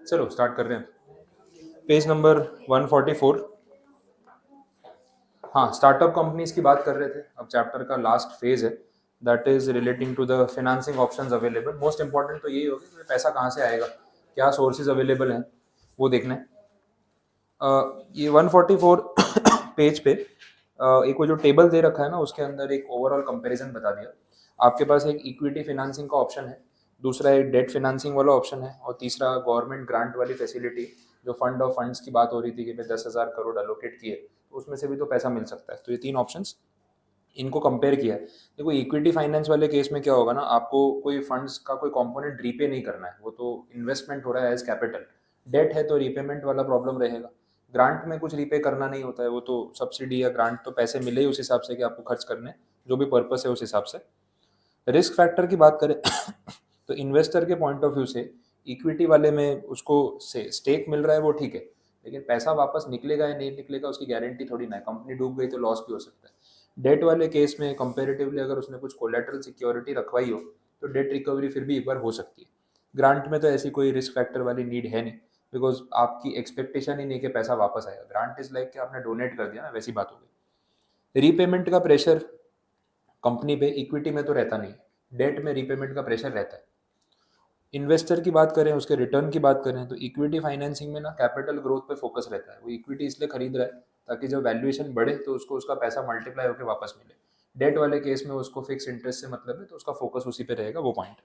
चलो स्टार्ट कर रहे हैं। Page number 144। हाँ, स्टार्टअप कंपनीज की बात कर रहे थे। अब चैप्टर का लास्ट फेज है, that is relating to the financing options available. Most important तो यही होगा कि पैसा कहाँ से आएगा, क्या सोर्सेज अवेलेबल हैं, वो देखना है। ये 144 पेज पे एक वो जो टेबल दे रखा है ना, उसके अंदर एक ओवरऑल कंपैरिजन बता दिया। आपके पास एक इक्विटी फाइनेंसिंग का ऑप्शन है, दूसरा एक डेट फाइनेंसिंग वाला ऑप्शन है, और तीसरा गवर्नमेंट ग्रांट वाली फैसिलिटी, जो फंड ऑफ फंड्स की बात हो रही थी कि 10,000 करोड़ एलोकेट किए, तो उसमें से भी तो पैसा मिल सकता है। तो ये तीन ऑप्शंस, इनको कंपेयर किया है। देखो इक्विटी फाइनेंस वाले केस में क्या होगा ना, आपको कोई फंड्स का कोई कंपोनेंट रीपे नहीं करना है, वो तो इन्वेस्टमेंट हो रहा है एज कैपिटल। डेट है तो रीपेमेंट वाला प्रॉब्लम रहेगा। ग्रांट में कुछ रीपे करना नहीं होता है, वो तो सब्सिडी या ग्रांट तो पैसे मिले ही उस हिसाब से कि आपको खर्च करने, जो भी पर्पस है उस हिसाब से। रिस्क फैक्टर की बात करें तो इन्वेस्टर के पॉइंट ऑफ व्यू से इक्विटी वाले में उसको से स्टेक मिल रहा है, वो ठीक है, लेकिन पैसा वापस निकलेगा या नहीं निकलेगा उसकी गारंटी थोड़ी ना है। कंपनी डूब गई तो लॉस भी हो सकता है। डेट वाले केस में कंपेरेटिवली अगर उसने कुछ कोलेटरल सिक्योरिटी रखवाई हो तो डेट रिकवरी फिर भी एक बार हो सकती है। ग्रांट में तो ऐसी कोई रिस्क फैक्टर वाली नीड है नहीं, बिकॉज आपकी एक्सपेक्टेशन ही नहीं कि पैसा वापस आएगा। ग्रांट इज लाइक कि आपने डोनेट कर दिया ना, वैसी बात हो गई। रीपेमेंट का प्रेशर कंपनी पे इक्विटी में तो रहता नहीं है, डेट में रीपेमेंट का प्रेशर रहता है। इन्वेस्टर की बात करें, उसके रिटर्न की बात करें, तो इक्विटी फाइनेंसिंग में ना कैपिटल ग्रोथ पे फोकस रहता है। वो इक्विटी इसलिए खरीद रहा है ताकि जब वैल्यूएशन बढ़े तो उसको उसका पैसा मल्टीप्लाई होकर वापस मिले। डेट वाले केस में उसको फिक्स इंटरेस्ट से मतलब है, तो उसका फोकस उसी पे रहेगा, वो point.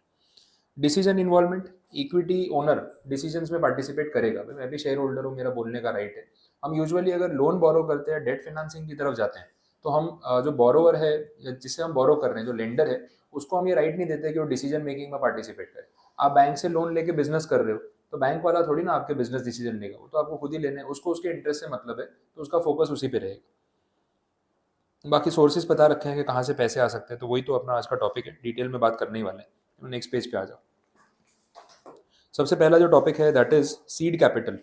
Decision involvement, equity owner decisions में पार्टिसिपेट करेगा। भाई मैं भी शेयर होल्डर हूँ, मेरा बोलने का राइट है। हम यूजुअली अगर लोन बोरो करते हैं, डेट फाइनेंसिंग की तरफ जाते हैं, तो हम जो बोरोवर है या जिससे हम बोरो कर रहे हैं, जो लेंडर है, उसको हम ये राइट नहीं देते कि वो डिसीजन मेकिंग में पार्टिसिपेट करे। आप बैंक से लोन लेके बिजनेस कर रहे हो, तो बैंक वाला थोड़ी ना आपके बिजनेस डिसीजन लेगा, वो तो आपको खुद ही लेने हैं, उसको उसके इंटरेस्ट से मतलब है, तो उसका फोकस उसी पे रहेगा। बाकी सोर्सेज बता रखे हैं कि कहाँ से पैसे आ सकते हैं, तो वही तो अपना आज का टॉपिक है, डिटेल में बात करने ही वाले हैं। नेक्स्ट पेज पे आ जाओ। सबसे पहला जो टॉपिक है that is seed capital.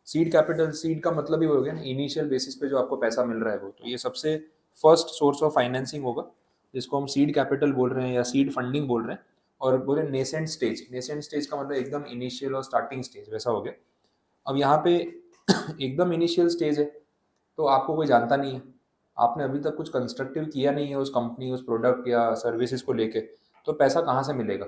Seed capital, seed का मतलब ही हो गया ना इनिशियल बेसिस पे जो आपको पैसा मिल रहा है वो, तो ये सबसे फर्स्ट सोर्स ऑफ फाइनेंसिंग होगा, जिसको हम सीड कैपिटल बोल रहे हैं या सीड फंडिंग बोल रहे हैं। और बोले नेसेंट स्टेज, नेसेंट स्टेज का मतलब एकदम इनिशियल और स्टार्टिंग स्टेज, वैसा हो गया। अब यहाँ पे एकदम इनिशियल स्टेज है, तो आपको कोई जानता नहीं है, आपने अभी तक कुछ कंस्ट्रक्टिव किया नहीं है उस कंपनी, उस प्रोडक्ट या सर्विसेज को लेके, तो पैसा कहाँ से मिलेगा?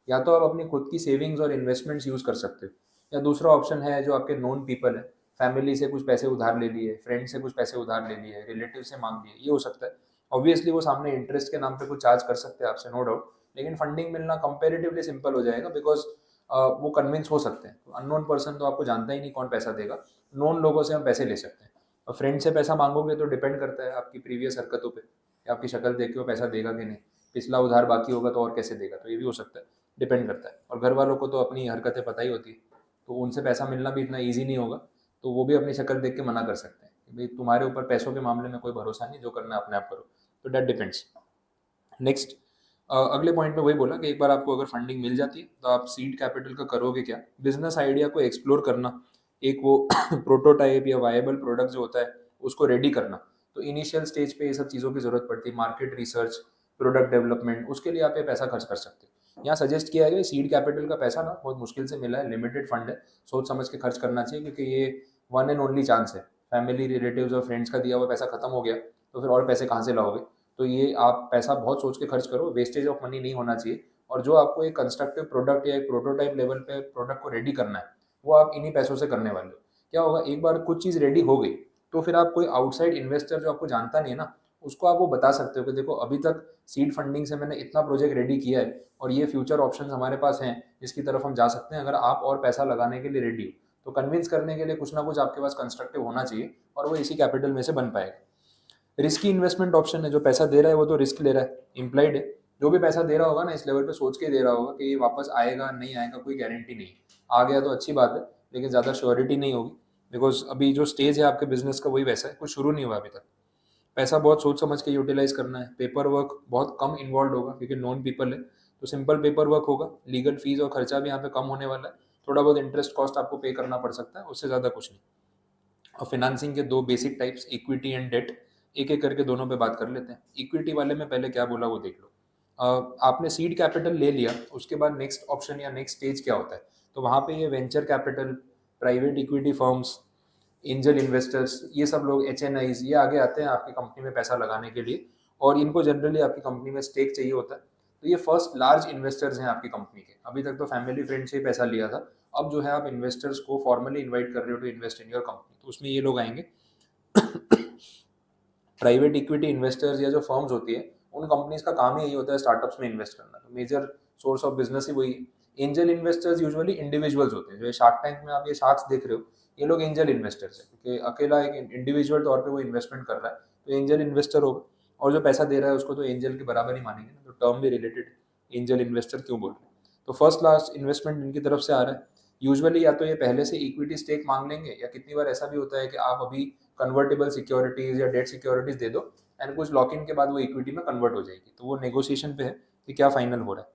या तो आप अपनी खुद की सेविंग्स और इन्वेस्टमेंट्स यूज़ कर सकते हो, या दूसरा ऑप्शन है जो आपके नोन पीपल है, फैमिली से कुछ पैसे उधार ले लिए, फ्रेंड से कुछ पैसे उधार ले लिए, रिलेटिव से मांग लिए, ये हो सकता है। ऑब्वियसली वो सामने इंटरेस्ट के नाम पे कुछ चार्ज कर सकते हैं आपसे, नो डाउट, लेकिन फंडिंग मिलना कंपेरेटिवली सिंपल हो जाएगा, बिकॉज वो कन्विंस हो सकते हैं। अननोन पर्सन तो आपको जानता ही नहीं कौन पैसा देगा, नोन लोगों से हम पैसे ले सकते हैं। और फ्रेंड से पैसा मांगोगे तो डिपेंड करता है आपकी प्रीवियस हरकतों पे, या आपकी शक्ल देख के वो पैसा देगा कि नहीं, पिछला उधार बाकी होगा तो और कैसे देगा, तो ये भी हो सकता है, डिपेंड करता है। और घर वालों को तो अपनी हरकतें पता ही होती है, तो उनसे पैसा मिलना भी इतना ईजी नहीं होगा, तो वो भी अपनी शक्ल देख के मना कर सकते हैं कि भाई तुम्हारे ऊपर पैसों के मामले में कोई भरोसा नहीं, जो करना है अपने आप करो, तो डेट डिपेंड्स। नेक्स्ट, अगले पॉइंट में वही बोला कि एक बार आपको अगर फंडिंग मिल जाती है तो आप सीड कैपिटल का करोगे क्या? बिजनेस आइडिया को एक्सप्लोर करना, एक वो प्रोटोटाइप या वायबल प्रोडक्ट जो होता है उसको रेडी करना। तो इनिशियल स्टेज पे ये सब चीज़ों की जरूरत पड़ती है, मार्केट रिसर्च, प्रोडक्ट डेवलपमेंट, उसके लिए आप ये पैसा खर्च कर सकते हो। यहाँ सजेस्ट किया है कि सीड कैपिटल का पैसा ना बहुत मुश्किल से मिला है, लिमिटेड फंड है, सोच समझ के खर्च करना चाहिए, क्योंकि ये वन एंड ओनली चांस है। फैमिली, रिलेटिव्स और फ्रेंड्स का दिया हुआ पैसा खत्म हो गया तो फिर और पैसे कहाँ से लाओगे? तो ये आप पैसा बहुत सोच के खर्च करो, वेस्टेज ऑफ मनी नहीं होना चाहिए। और जो आपको एक कंस्ट्रक्टिव प्रोडक्ट या एक प्रोटोटाइप लेवल पे प्रोडक्ट को रेडी करना है, वो आप इन्हीं पैसों से करने वाले हो। क्या होगा, एक बार कुछ चीज़ रेडी हो गई तो फिर आप कोई आउटसाइड इन्वेस्टर जो आपको जानता नहीं है ना, उसको आप वो बता सकते हो कि देखो अभी तक सीड फंडिंग से मैंने इतना प्रोजेक्ट रेडी किया है और ये फ्यूचर ऑप्शन हमारे पास हैं जिसकी तरफ हम जा सकते हैं, अगर आप और पैसा लगाने के लिए रेडी हो। तो कन्विंस करने के लिए कुछ ना कुछ आपके पास कंस्ट्रक्टिव होना चाहिए, और वो इसी कैपिटल में से बन पाएगा। रिस्की इन्वेस्टमेंट ऑप्शन है, जो पैसा दे रहा है वो तो रिस्क ले रहा है, इम्प्लाइड है। जो भी पैसा दे रहा होगा ना इस लेवल पे सोच के दे रहा होगा कि ये वापस आएगा नहीं आएगा, कोई गारंटी नहीं। आ गया तो अच्छी बात है, लेकिन ज़्यादा श्योरिटी नहीं होगी, बिकॉज अभी जो स्टेज है आपके बिजनेस का वही वैसा है, कुछ शुरू नहीं हुआ अभी तक। पैसा बहुत सोच समझ के यूटिलाइज करना है, पेपर वर्क बहुत कम इन्वॉल्व होगा क्योंकि नॉन पीपल है, तो सिंपल पेपर वर्क होगा, लीगल फीस और खर्चा भी यहाँ पे कम होने वाला है, थोड़ा बहुत इंटरेस्ट कॉस्ट आपको पे करना पड़ सकता है, उससे ज़्यादा कुछ नहीं। और फिनेंसिंग के दो basic types, equity and debt, एक एक करके दोनों पे बात कर लेते हैं। इक्विटी वाले में पहले क्या बोला वो देख लो। आपने सीड कैपिटल ले लिया, उसके बाद नेक्स्ट ऑप्शन या नेक्स्ट स्टेज क्या होता है, तो वहाँ पे ये venture capital, private equity firms, angel investors, ये सब लोग, HNIs, ये आगे आते हैं आपकी कंपनी में पैसा लगाने के लिए, और इनको जनरली आपकी कंपनी में स्टेक चाहिए होता है। तो ये फर्स्ट लार्ज इन्वेस्टर्स हैं आपकी कंपनी के। अभी तक तो फैमिली फ्रेंड से ही पैसा लिया था, अब जो है आप इन्वेस्टर्स को फॉर्मली इन्वाइट कर रहे हो to invest in your company, तो उसमें ये लोग आएंगे। प्राइवेट इक्विटी इन्वेस्टर्स या जो फर्म्स होती है, उन कंपनीज का काम ही यही होता है स्टार्टअप्स में इन्वेस्ट करना, तो मेजर सोर्स ऑफ बिजनेस ही वही है। एंजल इन्वेस्टर्स यूजुअली इंडिविजुअल्स होते हैं, जो शार्क टैंक में आप ये शार्क्स देख रहे हो, ये लोग एंजल इन्वेस्टर्स हैं, क्योंकि अकेला एक इंडिविजुअल तौर पे वो इन्वेस्टमेंट कर रहा है, तो एंजल इन्वेस्टर होगा, और जो पैसा दे रहा है उसको तो एंजल के बराबर ही मानेंगे ना, तो टर्म भी रिलेटेड, एंजल इन्वेस्टर क्यों बोल रहे हैं। तो फर्स्ट लास्ट इन्वेस्टमेंट इनकी तरफ से आ रहा है। यूजुअली या तो ये पहले से इक्विटी स्टेक मांग लेंगे, या कितनी बार ऐसा भी होता है कि आप अभी कन्वर्टेबल सिक्योरिटीज या डेट सिक्योरिटीज दे दो, एंड कुछ लॉक इन के बाद वो इक्विटी में कन्वर्ट हो जाएगी, तो वो नेगोशिएशन पे है कि क्या फाइनल हो रहा है।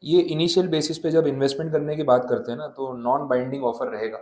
ये इनिशियल बेसिस पे जब इन्वेस्टमेंट करने की बात करते हैं ना, तो नॉन बाइंडिंग ऑफर रहेगा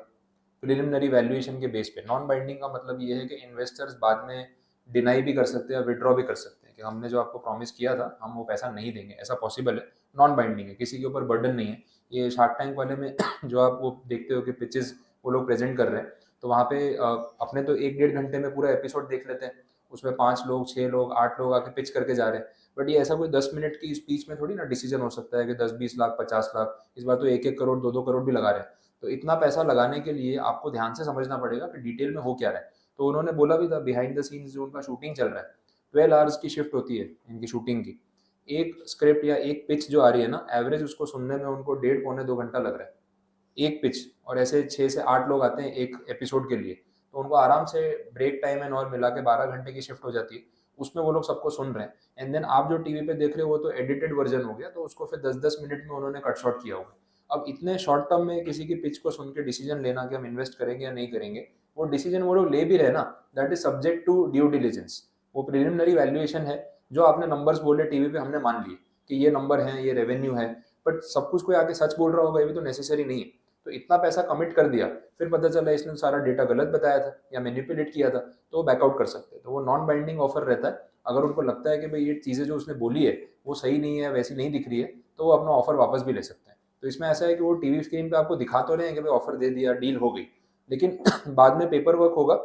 प्रिलिमिनरी वैल्यूएशन के बेस पे। नॉन बाइंडिंग का मतलब ये है कि इन्वेस्टर्स बाद में डिनाई भी कर सकते हैं, विड्रॉ भी कर सकते हैं कि हमने जो आपको प्रॉमिस किया था हम वो पैसा नहीं देंगे, ऐसा पॉसिबल है। नॉन बाइंडिंग है, किसी के ऊपर बर्डन नहीं है। ये शार्क टैंक वाले में जो आप वो देखते हो कि पिचेस वो लोग प्रेजेंट कर रहे हैं, तो वहाँ पे अपने तो 1-1.5 घंटे में पूरा एपिसोड देख लेते हैं, उसमें 5 लोग, 6 लोग, 8 लोग आके पिच करके जा रहे हैं। बट ये ऐसा कोई 10 मिनट की स्पीच में थोड़ी ना डिसीजन हो सकता है कि 10-20 लाख, 50 लाख, इस बार तो 1-1 करोड़, 2-2 करोड़ भी लगा रहे हैं। तो इतना पैसा लगाने के लिए आपको ध्यान से समझना पड़ेगा कि डिटेल में हो क्या रहा है। तो उन्होंने बोला भी था बिहाइंड द सीन्स जो उनका शूटिंग चल रहा है, 12 आवर्स की शिफ्ट होती है इनकी शूटिंग की। एक स्क्रिप्ट या एक पिच जो आ रही है ना, एवरेज उसको सुनने में उनको 1.5 पौने 2 घंटा लग रहा है, एक पिच। और ऐसे 6 से 8 लोग आते हैं एक एपिसोड के लिए, तो उनको आराम से ब्रेक टाइम एंड और मिला के 12 घंटे की शिफ्ट हो जाती है, उसमें वो लोग सबको सुन रहे हैं। एंड देन आप जो टीवी पे देख रहे हो वो तो एडिटेड वर्जन हो गया, तो उसको फिर 10-10 मिनट में उन्होंने कट शॉट किया होगा। अब इतने शॉर्ट टर्म में किसी की पिच को सुन के डिसीजन लेना कि हम इन्वेस्ट करेंगे या नहीं करेंगे, वो डिसीजन वो लोग ले भी रहे ना, that is subject to due diligence. वो प्रिलिमिनरी वैल्यूएशन है, जो आपने नंबर्स बोले टीवी पे, हमने मान लिए कि ये नंबर है, ये रेवेन्यू है, बट सब कुछ कोई आके सच बोल रहा होगा ये भी तो नेसेसरी नहीं है। तो इतना पैसा कमिट कर दिया, फिर पता चला इसने सारा डेटा गलत बताया था या मैनिपुलेट किया था, तो वो बैकआउट कर सकते हैं। तो वो नॉन बाइंडिंग ऑफर रहता है। अगर उनको लगता है कि भाई ये चीज़ें जो उसने बोली है वो सही नहीं है, वैसी नहीं दिख रही है, तो वो अपना ऑफर वापस भी ले सकते हैं। तो इसमें ऐसा है कि वो टीवी स्क्रीन पे आपको दिखा तो रहे हैं कि भाई ऑफर दे दिया, डील हो गई, लेकिन बाद में पेपर वर्क होगा,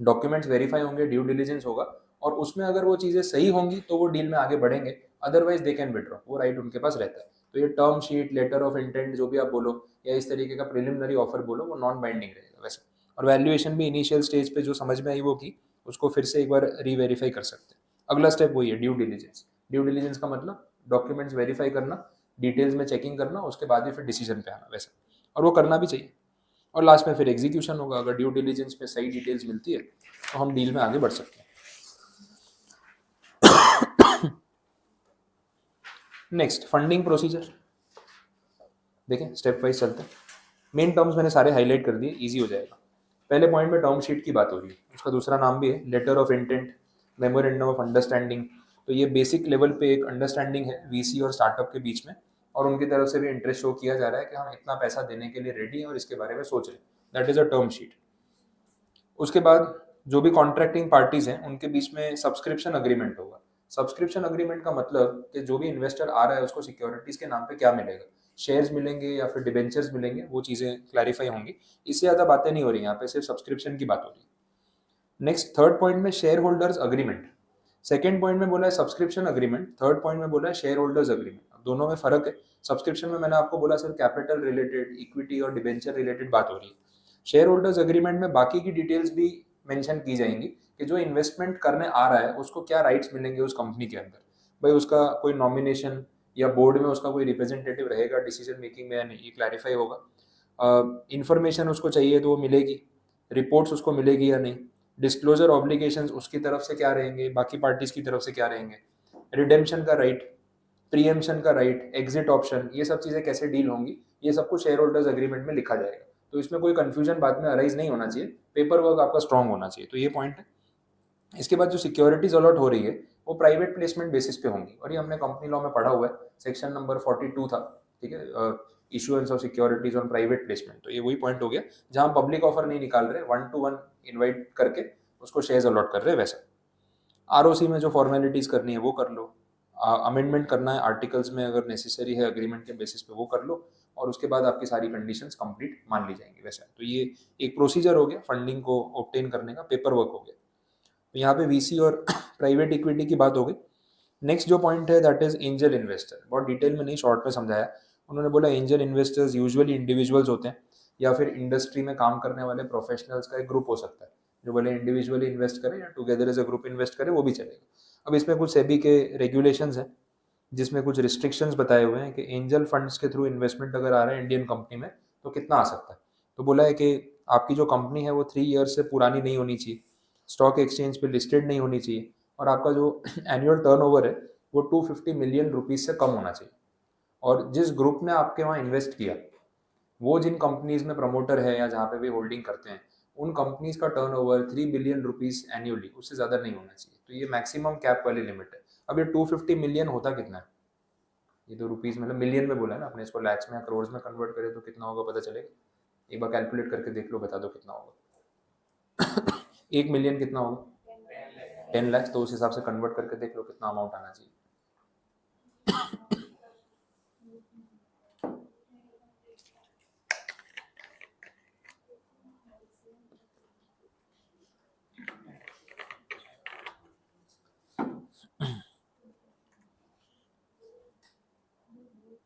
डॉक्यूमेंट्स वेरीफाई होंगे, ड्यू डिलिजेंस होगा, और उसमें अगर वो चीज़ें सही होंगी तो वो डील में आगे बढ़ेंगे, अदरवाइज दे कैन विड्रॉ, वो राइट उनके पास रहता है। तो ये term sheet, letter of intent जो भी आप बोलो, या इस तरीके का प्रिलिमिनरी ऑफर बोलो, वो नॉन बाइंडिंग रहेगा वैसे। और वैल्यूएशन भी इनिशियल स्टेज पे जो समझ में आई वो की, उसको फिर से एक बार रीवेरीफाई कर सकते हैं। अगला स्टेप वही है, ड्यू डिलिजेंस। ड्यू डिलिजेंस का मतलब डॉक्यूमेंट्स वेरीफाई करना, डिटेल्स में चेकिंग करना, उसके बाद ही फिर डिसीजन पे आना वैसे, और वो करना भी चाहिए। और लास्ट में फिर एग्जीक्यूशन होगा। अगर ड्यू डिलिजेंस में सही डिटेल्स मिलती है तो हम डील में आगे बढ़ सकते हैं। नेक्स्ट, फंडिंग प्रोसीजर देखें, स्टेप वाइज चलते हैं। मेन टर्म्स मैंने सारे हाईलाइट कर दिए, इजी हो जाएगा। पहले पॉइंट में टर्म शीट की बात हो रही है, उसका दूसरा नाम भी है letter of intent, memorandum of understanding. तो ये बेसिक लेवल पे एक अंडरस्टैंडिंग है वीसी और स्टार्टअप के बीच में, और उनकी तरफ से भी इंटरेस्ट शो किया जा रहा है कि हम इतना पैसा देने के लिए रेडी हैं और इसके बारे में सोच रहे हैं, that is a term sheet. उसके बाद जो भी कॉन्ट्रैक्टिंग पार्टीज हैं उनके बीच में सब्सक्रिप्शन अग्रीमेंट होगा। सब्सक्रिप्शन अग्रीमेंट का मतलब कि जो भी इन्वेस्टर आ रहा है उसको सिक्योरिटीज के नाम पे क्या मिलेगा, शेयर्स मिलेंगे या फिर डिबेंचर्स मिलेंगे, वो चीज़ें क्लैरिफाई होंगी। इससे ज़्यादा बातें नहीं हो रही, यहाँ पे सिर्फ सब्सक्रिप्शन की बात हो रही है। नेक्स्ट, थर्ड पॉइंट में share holders agreement. Second point में बोला है सब्सक्रिप्शन अग्रीमेंट, थर्ड पॉइंट में बोला है शेयर होल्डर्स अग्रीमेंट। दोनों में फर्क है। सब्सक्रिप्शन में मैंने आपको बोला सिर्फ कैपिटल रिलेटेड, इक्विटी और डिबेंचर रिलेटेड बात हो रही है। शेयर होल्डर्स अग्रीमेंट में बाकी की डिटेल्स भी मेंशन की जाएंगी कि जो इन्वेस्टमेंट करने आ रहा है उसको क्या राइट्स मिलेंगे उस कंपनी के अंदर। भाई उसका कोई नॉमिनेशन या बोर्ड में उसका कोई रिप्रेजेंटेटिव रहेगा डिसीजन मेकिंग में या नहीं, ये क्लैरिफाई होगा। इंफॉर्मेशन उसको चाहिए तो वो मिलेगी, रिपोर्ट्स उसको मिलेगी या नहीं, डिस्क्लोजर ऑब्लिगेशंस उसकी तरफ से क्या रहेंगे, बाकी पार्टीज की तरफ से क्या रहेंगे, रिडेम्पशन का राइट, प्रीएम्पशन का राइट, एग्जिट ऑप्शन, ये सब चीज़ें कैसे डील होंगी, ये सब कुछ शेयर होल्डर्स एग्रीमेंट में लिखा जाएगा। तो इसमें कोई कंफ्यूजन बाद में अराइज नहीं होना चाहिए, पेपर वर्क आपका स्ट्रांग होना चाहिए। तो ये पॉइंट है। इसके बाद जो सिक्योरिटीज अलॉट हो रही है वो प्राइवेट प्लेसमेंट बेसिस पे होंगी, और ये हमने कंपनी लॉ में पढ़ा हुआ है, सेक्शन नंबर 42 था, ठीक है, issuance of securities on private placement. तो ये वही पॉइंट हो गया जहां पब्लिक ऑफर नहीं निकाल रहे, 1-to-1 इन्वाइट करके उसको शेयर्स अलॉट कर रहे हैं। वैसा आरओसी में जो फॉर्मेलिटीज करनी है वो कर लो, अमेंडमेंट करना है आर्टिकल्स में, अगर नेसेसरी है एग्रीमेंट के बेसिस पे वो कर लो, और उसके बाद आपकी सारी कंडीशंस कंप्लीट मान ली जाएंगी। वैसा तो ये एक प्रोसीजर हो गया फंडिंग को ऑब्टेन करने का, पेपर वर्क हो गया। तो यहाँ पे वीसी और प्राइवेट इक्विटी की बात हो गई। नेक्स्ट जो पॉइंट है दैट इज एंजल इन्वेस्टर। बहुत डिटेल में नहीं, शॉर्ट में समझाया। उन्होंने बोला एंजल इन्वेस्टर्स यूजुअली इंडिविजुअल्स होते हैं या फिर इंडस्ट्री में काम करने वाले प्रोफेशनल्स का एक ग्रुप हो सकता है, जो बोले इंडिविजुअली इन्वेस्ट करे या together as a group invest करे, वो भी चलेगा। अब इसमें कुछ सेबी के रेगुलेशंस हैं जिसमें कुछ रिस्ट्रिक्शंस बताए हुए हैं कि एंजल फंड्स के थ्रू इन्वेस्टमेंट अगर आ रहा है इंडियन कंपनी में तो कितना आ सकता है। तो बोला है कि आपकी जो कंपनी है वो 3 ईयर्स से पुरानी नहीं होनी चाहिए, स्टॉक एक्सचेंज पे लिस्टेड नहीं होनी चाहिए, और आपका जो एनुअल टर्नओवर है वो 250 मिलियन रुपीज से कम होना चाहिए। और जिस ग्रुप ने आपके वहाँ इन्वेस्ट किया, वो जिन कंपनीज में प्रमोटर है या जहाँ पे भी होल्डिंग करते हैं, उन कंपनीज का टर्नओवर 3 बिलियन रुपीज एनुअली, उससे ज़्यादा नहीं होना चाहिए। तो ये मैक्सिमम कैप वाली लिमिट है। अब ये 250 मिलियन होता कितना है, ये तो रुपीज मतलब मिलियन में बोला है ना आपने, इसको लैक्स में या करोड़ में कन्वर्ट करें तो कितना होगा पता चलेगा। एक बार कैलकुलेट करके देख लो, बता दो कितना होगा। 1 मिलियन कितना होगा, 10 लाख। तो उस हिसाब से कन्वर्ट करके देख लो कितना अमाउंट आना चाहिए।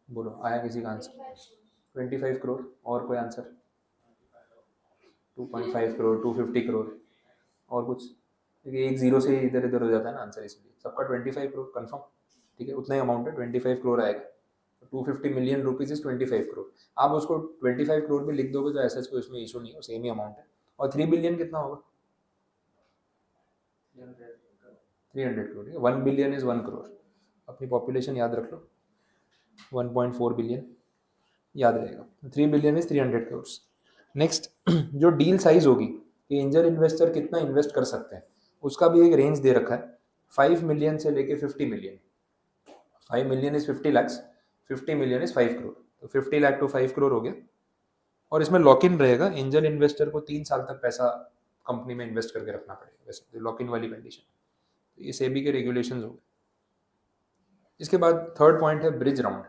बोलो, आया किसी का आंसर? 25 करोड़। और कोई आंसर? 2.5 करोड़, 250 करोड़, और कुछ? क्योंकि एक जीरो से इधर इधर हो जाता है ना आंसर, इसलिए सबका 25 करोड़ कंफर्म। ठीक है, उतना ही अमाउंट है, 25 करोड़ आएगा। 250 मिलियन रुपीज इज 25 करोड़। आप उसको 25 करोड़ भी लिख दोगे तो ऐसा कोई उसमें इशू नहीं है, सेम ही अमाउंट है। और 3 बिलियन कितना होगा? 300 करोड़। 1 billion is 1 crore. अपनी पॉपुलेशन याद रख लो, 1.4 बिलियन याद रहेगा। 3 बिलियन इज 300 करोड़। नेक्स्ट जो डील साइज होगी कि एंजल इन्वेस्टर कितना इन्वेस्ट कर सकते हैं, उसका भी एक रेंज दे रखा है, 5 मिलियन से लेके 50 million. 5 million is 50 lakhs, 50 million is 5 crore. तो 50 लाख टू 5 करोड़ हो गया। और इसमें लॉक इन रहेगा, एंजल इन्वेस्टर को 3 साल तक पैसा कंपनी में इन्वेस्ट करके रखना पड़ेगा, वैसे लॉक इन वाली कंडीशन। तो ये सेबी के रेगुलेशंस हो गए। इसके बाद थर्ड पॉइंट है ब्रिज राउंड।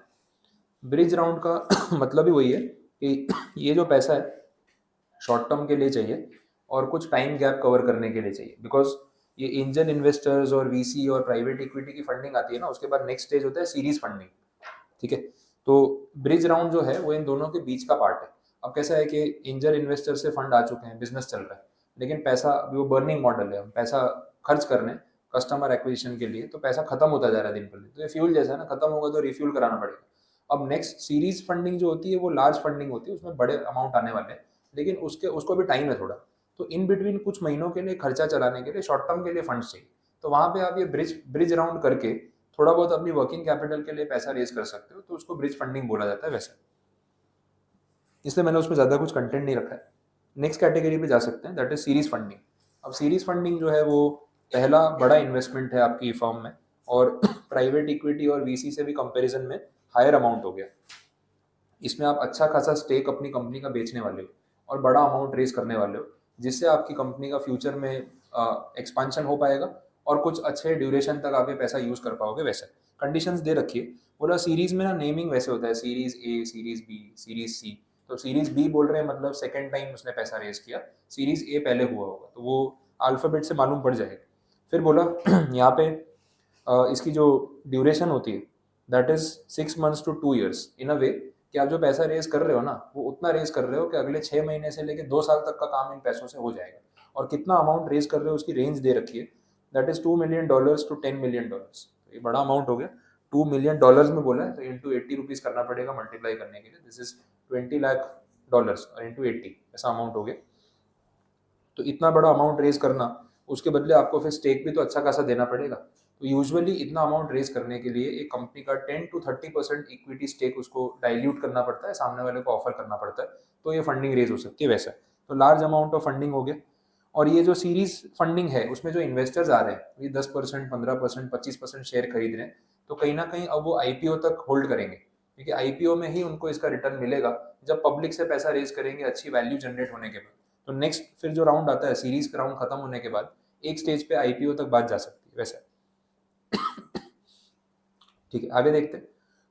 ब्रिज राउंड का मतलब ही वही है कि ये जो पैसा है शॉर्ट टर्म के लिए चाहिए और कुछ टाइम गैप कवर करने के लिए चाहिए, बिकॉज ये एंजल इन्वेस्टर्स और वीसी और प्राइवेट इक्विटी की फंडिंग आती है ना, उसके बाद नेक्स्ट स्टेज होता है सीरीज फंडिंग। ठीक है, तो ब्रिज राउंड जो है वो इन दोनों के बीच का पार्ट है। अब कैसा है कि एंजल इन्वेस्टर से फंड आ चुके हैं, बिजनेस चल रहा है, लेकिन पैसा वो बर्निंग मॉडल है, हम पैसा खर्च कर रहे हैं कस्टमर एक्विजिशन के लिए, तो पैसा खत्म होता जा रहा है दिन पर दिन। तो ये फ्यूल जैसा है ना, खत्म होगा तो रिफ्यूल कराना पड़ेगा। अब नेक्स्ट सीरीज फंडिंग जो होती है वो लार्ज फंडिंग होती है, उसमें बड़े अमाउंट आने वाले हैं, लेकिन उसको भी टाइम है थोड़ा। तो इन बिटवीन कुछ महीनों के लिए खर्चा चलाने के लिए शॉर्ट टर्म के लिए फंड्स चाहिए। तो वहां पे आप ये ब्रिज राउंड करके थोड़ा बहुत अपनी वर्किंग कैपिटल के लिए पैसा रेज कर सकते हो, तो उसको ब्रिज फंडिंग बोला जाता है वैसे। इसलिए मैंने उसमें ज़्यादा कुछ कंटेंट नहीं रखा है। नेक्स्ट कैटेगरी पे जा सकते हैं, दैट इज सीरीज फंडिंग। अब सीरीज फंडिंग जो है वो पहला बड़ा इन्वेस्टमेंट है आपकी फर्म में, और प्राइवेट इक्विटी और वीसी से भी कंपैरिजन में हायर अमाउंट हो गया। इसमें आप अच्छा खासा स्टेक अपनी कंपनी का बेचने वाले हो और बड़ा अमाउंट रेज करने वाले हो, जिससे आपकी कंपनी का फ्यूचर में एक्सपांशन हो पाएगा और कुछ अच्छे ड्यूरेशन तक आप ये पैसा यूज कर पाओगे। वैसे कंडीशंस दे रखी है। बोला सीरीज में ना नेमिंग वैसे होता है, series A, series B, series C. तो सीरीज बी बोल रहे हैं मतलब सेकेंड टाइम उसने पैसा रेज किया, सीरीज ए पहले हुआ होगा, तो वो अल्फाबेट से मालूम पड़ जाएगा। फिर बोला यहाँ पे इसकी जो ड्यूरेशन होती है that is 6 months to 2 years, in a way कि आप जो पैसा रेज कर रहे हो ना वो उतना रेज कर रहे हो कि अगले 6 महीने से लेकर 2 साल तक का काम इन पैसों से हो जाएगा। और कितना अमाउंट रेज कर रहे हो उसकी रेंज दे रखी है, that is $2 million to $10 million। तो ये बड़ा अमाउंट हो गया। $2 million में बोला है तो इंटू 80 रुपीज करना पड़ेगा मल्टीप्लाई करने के लिए, दिस इज $20 लाख और इंटू 80 ऐसा अमाउंट हो गया। तो इतना बड़ा अमाउंट रेज करना, उसके बदले आपको फिर स्टेक भी तो अच्छा खासा देना पड़ेगा। तो यूजुअली इतना अमाउंट रेज करने के लिए एक कंपनी का 10 to 30% इक्विटी स्टेक उसको डाइल्यूट करना पड़ता है, सामने वाले को ऑफर करना पड़ता है, तो ये फंडिंग रेज हो सकती है वैसा। तो लार्ज अमाउंट ऑफ फंडिंग हो गया। और ये जो सीरीज फंडिंग है उसमें जो इन्वेस्टर्स आ रहे हैं ये 10%, 15%, 25% शेयर खरीद रहे हैं, तो कहीं ना कहीं अब वो आईपीओ तक होल्ड करेंगे, क्योंकि आईपीओ में ही उनको इसका रिटर्न मिलेगा जब पब्लिक से पैसा रेज करेंगे अच्छी वैल्यू जनरेट होने के बाद। तो नेक्स्ट फिर जो राउंड आता है सीरीज का राउंड खत्म होने के बाद एक स्टेज पे आईपीओ तक बात जा सकती है वैसा। ठीक है, आगे देखते हैं।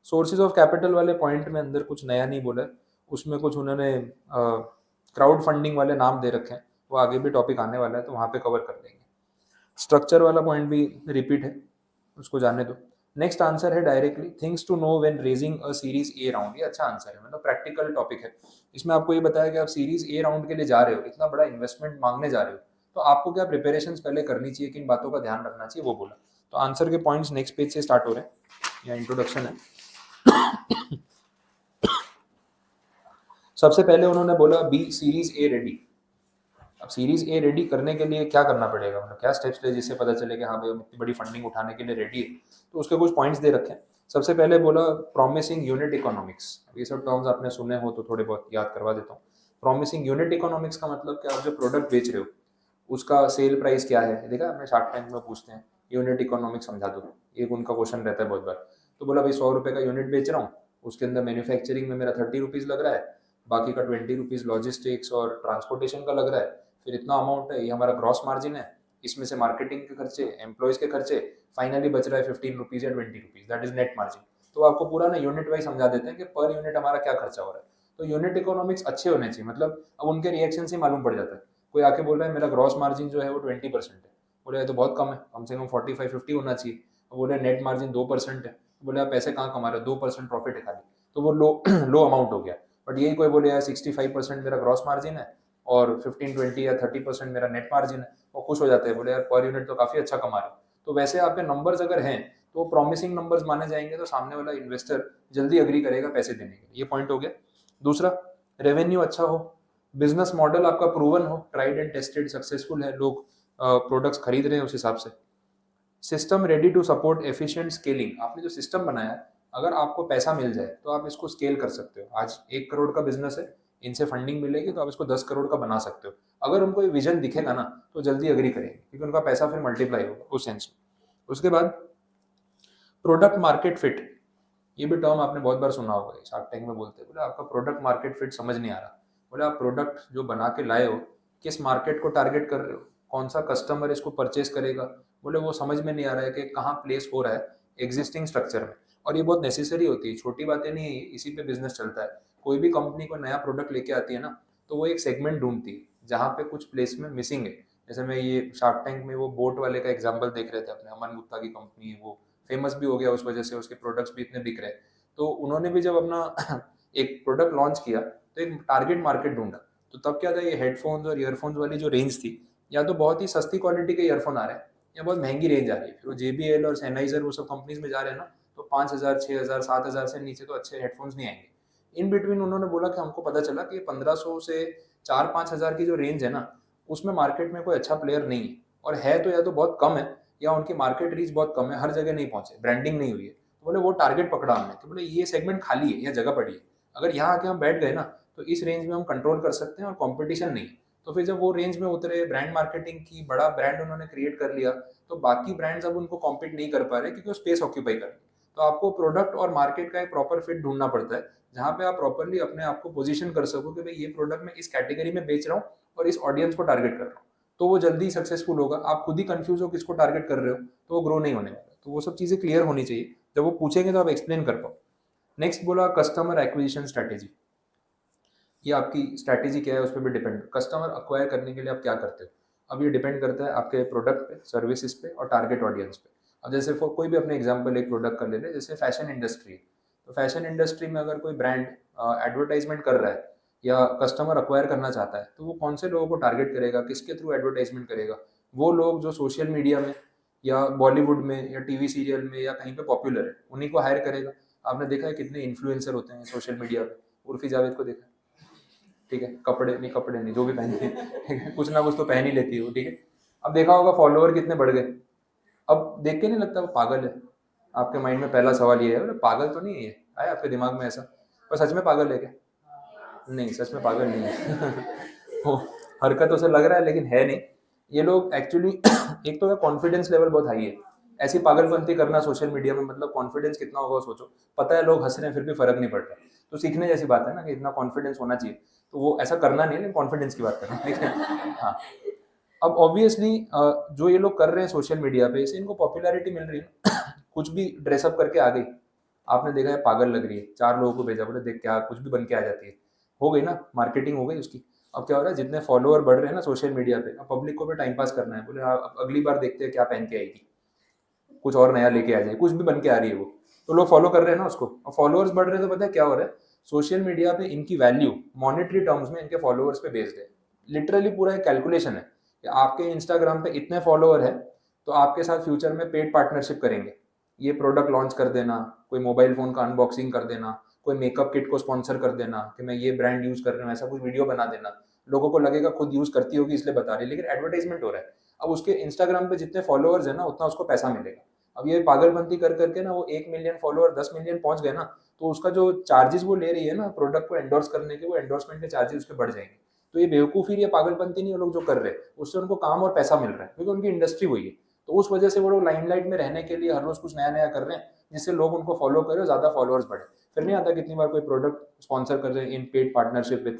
सोर्सेज ऑफ कैपिटल वाले पॉइंट में अंदर कुछ नया नहीं बोला है, उसमें कुछ उन्होंने क्राउड फंडिंग वाले नाम दे रखे हैं, वो आगे भी टॉपिक आने वाला है तो वहाँ पे कवर कर देंगे। स्ट्रक्चर वाला पॉइंट भी रिपीट है, उसको जाने दो। नेक्स्ट आंसर है directly, things to know when raising a series A round. ये अच्छा आंसर है, मतलब प्रैक्टिकल टॉपिक है। इसमें आपको ये बताया कि आप सीरीज ए राउंड के लिए जा रहे हो, इतना बड़ा इन्वेस्टमेंट मांगने जा रहे हो, तो आपको क्या प्रिपरेशन पहले करनी चाहिए, किन बातों का ध्यान रखना चाहिए, वो बोला। तो आंसर के पॉइंट्स नेक्स्ट पेज से स्टार्ट हो रहे हैं, या इंट्रोडक्शन है। सबसे पहले उन्होंने बोला बी सीरीज ए रेडी। अब सीरीज ए रेडी करने के लिए क्या करना पड़ेगा, मतलब क्या स्टेप्स ले जिससे पता चले कि हाँ भाई हम इतनी बड़ी फंडिंग उठाने के लिए रेडी है। तो उसके कुछ पॉइंट्स दे रखे हैं। सबसे पहले बोला प्रॉमिसिंग यूनिट इकोनॉमिक्स। ये सब टर्म्स आपने सुने हो तो थोड़े बहुत याद करवा देता हूँ। प्रॉमिसिंग यूनिट इकोनॉमिक्स का मतलब कि आप जो प्रोडक्ट बेच रहे हो उसका सेल प्राइस क्या है, देखा आपने शार्क टैंक में पूछते हैं यूनिट इकोनॉमिक्स समझा दो, एक उनका क्वेश्चन रहता है बहुत बार। तो बोला भाई 100 रुपये का यूनिट बेच रहा हूँ, उसके अंदर मैन्युफैक्चरिंग में मेरा 30 रुपीज़ लग रहा है, बाकी का 20 रुपीज़ लॉजिस्टिक्स और ट्रांसपोर्टेशन का लग रहा है, फिर इतना अमाउंट है, ये हमारा ग्रॉस मार्जिन है, इसमें से मार्केटिंग के खर्चे, एम्प्लॉयज़ के खर्चे, फाइनली बच रहा है 15 रुपीज़ या 20 rupees, that is net margin. तो आपको पूरा ना यूनिट वाइज समझा देते हैं कि पर यूनिट हमारा क्या खर्चा हो रहा है। तो यूनिट इकोनॉमिक्स अच्छे होने चाहिए, मतलब अब उनके रिएक्शन से मालूम पड़ जाता है। कोई आके बोल रहा है मेरा ग्रॉस मार्जिन जो है वो 20% है, बोले तो बहुत कम है, कम से कम 45-50 होना चाहिए। बोले नेट मार्जिन 2% है, बोले आप पैसे कहाँ कमा रहे हो, 2% प्रॉफिट है खाली, तो वो लो लो अमाउंट हो गया। बट यही कोई बोले यार 65% मेरा ग्रॉस मार्जिन है और 15-20 या 30% मेरा नेट मार्जिन है, वो खुश हो जाते हैं, बोले यार पर यूनिट तो काफ़ी अच्छा कमा रहे हो। तो वैसे आपके नंबर्स अगर हैं तो प्रॉमिसिंग नंबर्स माने जाएंगे, तो सामने वाला इन्वेस्टर जल्दी अग्री करेगा पैसे देने के लिए। ये पॉइंट हो गया। दूसरा, रेवेन्यू अच्छा हो, बिजनेस मॉडल आपका प्रूवन हो, ट्राइड एंड टेस्टेड, सक्सेसफुल है, लोग प्रोडक्ट्स खरीद रहे हैं उस हिसाब से। System ready to support efficient scaling. आपने जो सिस्टम बनाया है, अगर आपको पैसा मिल जाए तो आप इसको स्केल कर सकते हो। आज 1 करोड़ का बिजनेस है, इनसे फंडिंग मिलेगी तो आप इसको 10 करोड़ का बना सकते हो। अगर उनको ये विजन दिखेगा ना तो जल्दी अग्री करेंगे, क्योंकि उनका पैसा फिर मल्टीप्लाई होगा उस सेंस में। उसके बाद प्रोडक्ट मार्केट फिट, ये भी टर्म आपने बहुत बार सुना होगा, शार्क टैंक में बोलते हैं, बोले आपका प्रोडक्ट मार्केट फिट समझ नहीं आ रहा। बोले आप प्रोडक्ट जो बना के लाए हो किस मार्केट को टारगेट कर रहे हो, कौन सा कस्टमर इसको परचेज करेगा, बोले वो समझ में नहीं आ रहा है कि कहाँ प्लेस हो रहा है एग्जिस्टिंग स्ट्रक्चर में। और ये बहुत नेसेसरी होती है, छोटी बातें नहीं है, इसी पे बिजनेस चलता है। कोई भी कंपनी को नया प्रोडक्ट लेके आती है ना, तो वो एक सेगमेंट ढूंढती है जहाँ पे कुछ प्लेस में मिसिंग है। जैसे मैं ये शार्क टैंक में वो बोट वाले का एग्जाम्पल देख रहे थे, अपने अमन गुप्ता की कंपनी है, वो फेमस भी हो गया उस वजह से, उसके प्रोडक्ट्स भी इतने बिक रहे। तो उन्होंने भी जब अपना एक प्रोडक्ट लॉन्च किया तो एक टारगेट मार्केट ढूंढा। तो तब क्या था, ये हेडफोन्स और ईयरफोन्स वाली जो रेंज थी, या तो बहुत ही सस्ती क्वालिटी के ईयरफोन आ रहे हैं या बहुत महंगी रेंज आ रही है। फिर वो JBL और सैनाइजर वो सब कंपनीज में जा रहे हैं ना, तो 5,000, 6,000, 7,000 से नीचे तो अच्छे हेडफोन्स नहीं आएंगे। इन बिटवीन उन्होंने बोला कि हमको पता चला कि 1500 से 4-5 हज़ार की जो रेंज है ना, उसमें मार्केट में कोई अच्छा प्लेयर नहीं है, और है तो या तो बहुत कम है या उनकी मार्केट रीच बहुत कम है, हर जगह नहीं पहुंचे, ब्रांडिंग नहीं हुई है। तो बोले वो टारगेट पकड़ा हमने, तो बोले ये सेगमेंट खाली है या जगह पड़ी है, अगर यहाँ आके हम बैठ गए ना तो इस रेंज में हम कंट्रोल कर सकते हैं और कंपटीशन नहीं। तो फिर जब वो रेंज में उतरे, ब्रांड मार्केटिंग की, बड़ा ब्रांड उन्होंने क्रिएट कर लिया, तो बाकी ब्रांड्स अब उनको कॉम्पीट नहीं कर पा रहे क्योंकि वो स्पेस ऑक्यूपाई कर रहे हैं। तो आपको प्रोडक्ट और मार्केट का एक प्रॉपर फिट ढूंढना पड़ता है, जहाँ पे आप प्रॉपरली अपने आप को पोजीशन कर सको कि भाई ये प्रोडक्ट मैं इस कैटेगरी में बेच रहा हूँ और इस ऑडियंस को टारगेट कर रहा हूँ, तो वो जल्दी सक्सेसफुल होगा। आप खुद ही कंफ्यूज हो किसको टारगेट कर रहे हो तो वो ग्रो नहीं होने वाला। तो वो सब चीज़ें क्लियर होनी चाहिए, जब वो पूछेंगे तो आप एक्सप्लेन कर पाओ। नेक्स्ट बोला कस्टमर एक्विजिशन स्ट्रैटेजी। ये आपकी स्ट्रैटेजी क्या है उस पर भी डिपेंड, कस्टमर अक्वायर करने के लिए आप क्या करते हो। अब ये डिपेंड करता है आपके प्रोडक्ट पे, सर्विसेज पे और टारगेट ऑडियंस पे। अब जैसे कोई भी अपने एग्जांपल एक प्रोडक्ट का ले ले, जैसे फैशन इंडस्ट्री, तो फैशन इंडस्ट्री में अगर कोई ब्रांड एडवर्टाइजमेंट कर रहा है या कस्टमर अक्वायर करना चाहता है, तो वो कौन से लोगों को टारगेट करेगा, किसके थ्रू एडवर्टाइजमेंट करेगा, वो लोग जो सोशल मीडिया में या बॉलीवुड में या टीवी सीरियल में या कहीं पे पॉपुलर है, उन्हीं को हायर करेगा। आपने देखा है कितने इन्फ्लुएंसर होते हैं सोशल मीडिया पे, उर्फी जावेद को देखा है, ठीक है, कपड़े नहीं जो भी पहनती है, ठीक है, कुछ ना कुछ तो पहन ही लेती है वो, ठीक है। अब देखा होगा फॉलोअर कितने बढ़ गए। अब देख के नहीं लगता वो पागल है? आपके माइंड में पहला सवाल ये है, पागल तो नहीं है ये, आया आपके दिमाग में ऐसा? पर सच में पागल है क्या? नहीं, सच में पागल नहीं है। वो हरकतों से लग रहा है लेकिन है नहीं। ये लोग एक्चुअली एक तो कॉन्फिडेंस लेवल बहुत हाई है, ऐसी पागलपंती करना सोशल मीडिया में, मतलब कॉन्फिडेंस कितना होगा सोचो। पता है लोग हंस रहे हैं फिर भी फर्क नहीं पड़ रहा, तो सीखने जैसी बात है ना कि इतना कॉन्फिडेंस होना चाहिए। तो वो ऐसा करना नहीं है, लेकिन कॉन्फिडेंस की बात कर रहे हैं, ठीक है। हाँ, अब ऑब्वियसली जो ये लोग कर रहे हैं सोशल मीडिया पे, इससे इनको पॉपुलैरिटी मिल रही है। कुछ भी ड्रेसअप करके आ गई, आपने देखा है पागल लग रही है, 4 लोगों को भेजा, बोले देख क्या कुछ भी बन के आ जाती है, हो गई ना, मार्केटिंग हो गई उसकी। अब क्या हो रहा है, जितने फॉलोअर बढ़ रहे हैं ना सोशल मीडिया पे, अब पब्लिक को भी टाइम पास करना है, बोले अब अगली बार देखते हैं क्या पहन के आएगी, कुछ और नया लेके आ जाए, कुछ भी बन के आ रही है वो, तो लोग फॉलो कर रहे हैं ना उसको। अब फॉलोअर्स बढ़ रहे हैं तो पता है क्या हो रहा है, सोशल मीडिया पे इनकी वैल्यू मॉनेटरी टर्म्स में इनके फॉलोअर्स पे बेस्ड है। लिटरली पूरा एक कैलकुलेशन है कि आपके इंस्टाग्राम पे इतने फॉलोअर है तो आपके साथ फ्यूचर में पेड पार्टनरशिप करेंगे, ये प्रोडक्ट लॉन्च कर देना, कोई मोबाइल फोन का अनबॉक्सिंग कर देना, कोई मेकअप किट को स्पॉन्सर कर देना कि मैं ये ब्रांड यूज कर रहा हूँ, ऐसा कुछ वीडियो बना देना। लोगों को लगेगा खुद यूज करती होगी इसलिए बता रही है, लेकिन एडवर्टाइजमेंट हो रहा है। अब उसके इंस्टाग्राम पे जितने फॉलोअर्स है ना उतना उसको पैसा मिलेगा। अब ये पागलपंती कर करके ना वो 1 मिलियन फॉलोअर 10 मिलियन पहुंच गए ना, तो उसका जो चार्जेस वो ले रही है ना प्रोडक्ट को एंडोर्स करने के, वो एंडोर्समेंट के चार्जेस उसके बढ़ जाएंगे। तो ये बेवकूफ़ी, ये पागलपंती नहीं, वो लोग जो कर रहे हैं उससे उनको काम और पैसा मिल रहा है क्योंकि उनकी इंडस्ट्री वही है। तो उस वजह से वो लोग लाइमलाइट में रहने के लिए हर रोज कुछ नया नया कर रहे हैं जिससे लोग उनको फॉलो करें और ज्यादा फॉलोअर्स बढ़े। फिर नहीं आता कितनी बार कोई प्रोडक्ट स्पॉन्सर कर रहे हैं इन पेड पार्टनरशिप विथ,